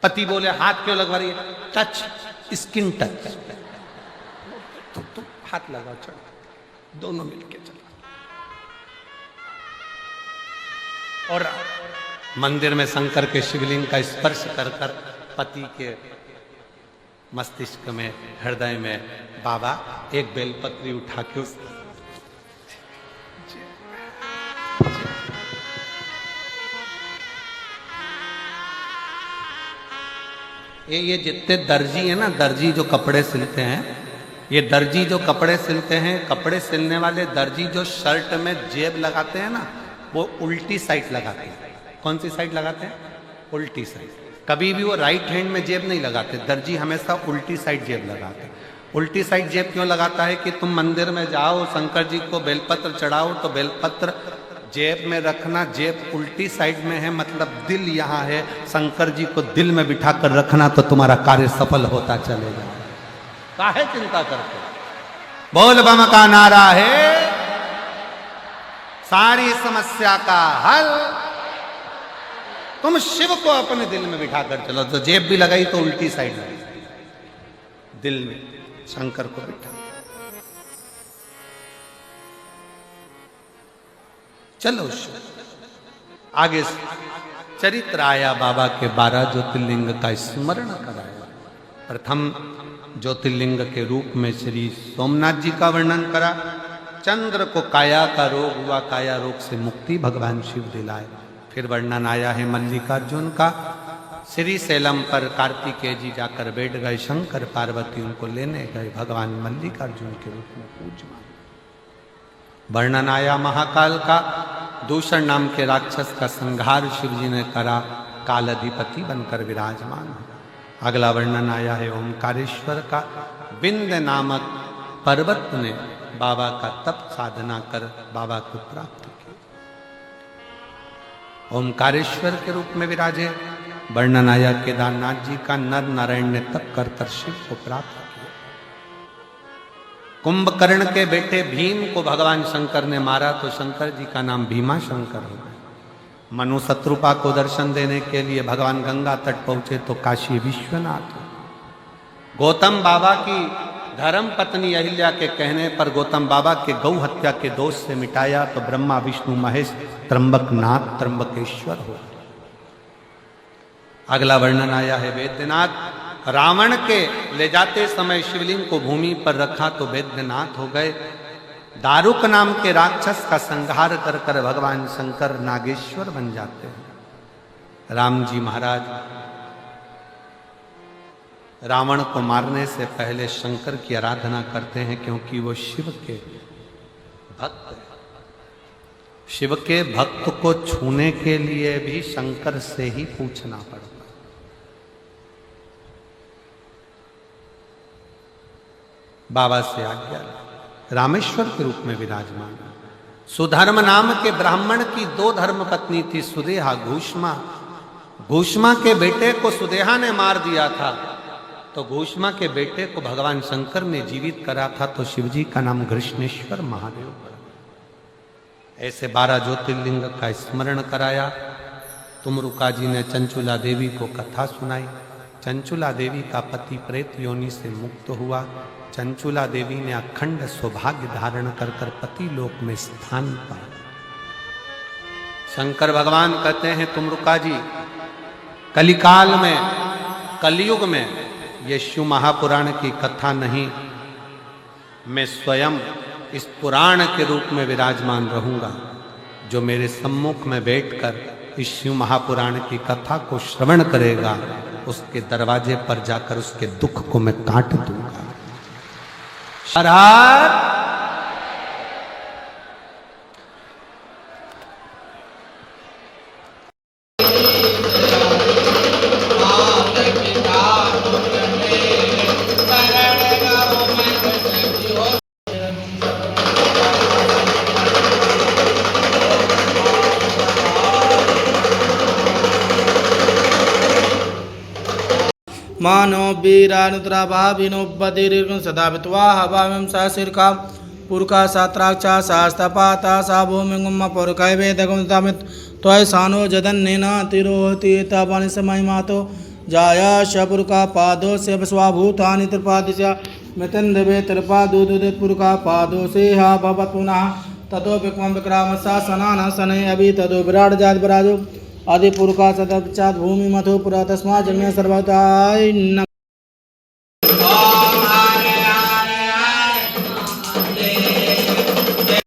S2: पति बोले हाथ क्यों लगवा रही है? टच, स्किन टच, तुम हाथ लगाओ, चलो, दोनों मिलके चलो। और मंदिर में शंकर के शिवलिंग का स्पर्श कर कर पति के मस्तिष्क में, हृदय में, बाबा एक बेलपत्री उठा के उस ये जितने दर्जी है ना, दर्जी जो कपड़े सिलते हैं, ये दर्जी जो कपड़े सिलते हैं, कपड़े सिलने वाले दर्जी जो शर्ट में जेब लगाते हैं ना, वो उल्टी साइड लगाते हैं। कौन सी साइड लगाते हैं? उल्टी साइड। कभी भी वो राइट हैंड में जेब नहीं लगाते, दर्जी हमेशा उल्टी साइड जेब लगाते हैं। उल्टी साइड जेब क्यों लगाता है? कि तुम मंदिर में जाओ, शंकर जी को बेलपत्र चढ़ाओ तो बेलपत्र जेब में रखना, जेब उल्टी साइड में है, मतलब दिल यहाँ है, शंकर जी को दिल में बिठा कर रखना तो तुम्हारा कार्य सफल होता चलेगा। काहे चिंता करते? बोल बम का नारा है सारी समस्या का हल। तुम शिव को अपने दिल में बिठा कर चलो, तो जेब भी लगाई तो उल्टी साइड में, दिल में शंकर को बिठा। चलो आगे चरित्र आया बाबा के 12 ज्योतिर्लिंग का स्मरण कराया। प्रथम ज्योतिर्लिंग के रूप में श्री सोमनाथ जी का वर्णन करा। चंद्र को काया का रोग हुआ, काया रोग से मुक्ति भगवान शिव दिलाए। फिर वर्णन आया है मल्लिकार्जुन का। श्री सैलम पर कार्तिकेय जी जाकर बैठ गए, शंकर पार्वती उनको लेने गए, भगवान मल्लिकार्जुन के रूप में पूजमान। वर्णन आया महाकाल का। दूषण नाम के राक्षस का संहार शिव जी ने करा, काल अधिपति बनकर विराजमान है। अगला वर्णन आया है ओमकारेश्वर का। विंध्य नामक पर्वत ने बाबा का तप साधना कर बाबा को प्राप्त किया, ओमकारेश्वर के रूप में विराजे। वर्णन आया केदारनाथ जी का। नर नारायण ने तप कर शिव को प्राप्त किया। कुंभकर्ण के बेटे भीम को भगवान शंकर ने मारा तो शंकर जी का नाम भीमा शंकर हो गया। मनु शत्रुपा को दर्शन देने के लिए भगवान गंगा तट पहुंचे तो काशी विश्वनाथ। गौतम बाबा की धर्म पत्नी अहिल्या के कहने पर गौतम बाबा के गौ हत्या के दोष से मिटाया तो ब्रह्मा विष्णु महेश त्र्यंबकनाथ त्र्यंबकेश्वर हो। अगला वर्णन आया है वैद्यनाथ। रावण के ले जाते समय शिवलिंग को भूमि पर रखा तो वैद्यनाथ हो गए। दारुक नाम के राक्षस का संहार कर कर भगवान शंकर नागेश्वर बन जाते हैं। राम जी महाराज रावण को मारने से पहले शंकर की आराधना करते हैं, क्योंकि वो शिव के भक्त हैं। शिव के भक्त को छूने के लिए भी शंकर से ही पूछना पड़ता। बाबा से आज्ञा रामेश्वर के रूप में विराजमान। सुधर्म नाम के ब्राह्मण की 2 धर्म पत्नी थी, सुदेहा घूष्मा। घूष्मा के बेटे को सुदेहा ने मार दिया था, तो घूष्मा के बेटे को भगवान शंकर ने जीवित करा था, तो शिवजी का नाम घृष्णेश्वर महादेव पड़ा। ऐसे 12 ज्योतिर्लिंग का स्मरण कराया। तुमरुका जी ने चंचुला देवी को कथा सुनाई। चंचुला देवी का पति प्रेत योनि से मुक्त हुआ। चंचुला देवी ने अखंड सौभाग्य धारण कर कर पति लोक में स्थान पाया। शंकर भगवान कहते हैं तुमरुका जी, कलिकाल में, कलयुग में ये शिव महापुराण की कथा नहीं, मैं स्वयं इस पुराण के रूप में विराजमान रहूंगा। जो मेरे सम्मुख में बैठकर इस शिव महापुराण की कथा को श्रवण करेगा, उसके दरवाजे पर जाकर उसके दुख को मैं काट दूंगा।
S4: मानो वीरानुद्रा भाविनो बदिर्गुण सदा वित्वा हवामिं साशिरका पुरका सात्राक्षा शास्तपाता सा भूमिगुम पुरकै वेदगुम तमित त्वय सानो जदन्नेना तिरोहति तपनि समय मातो जाया शपुरका पादो से स्वभूतानि त्रिपादिश मितंदवे त्रिपादुदुदित पुरका पादो से हा भवत पुनः ततो विक्रम विक्राम सा सनाना सनय अभि ततो विराट जात बराजो आदि पुरका सदपचात भूमि मथो पुरा तस्मा जन्य सर्वताय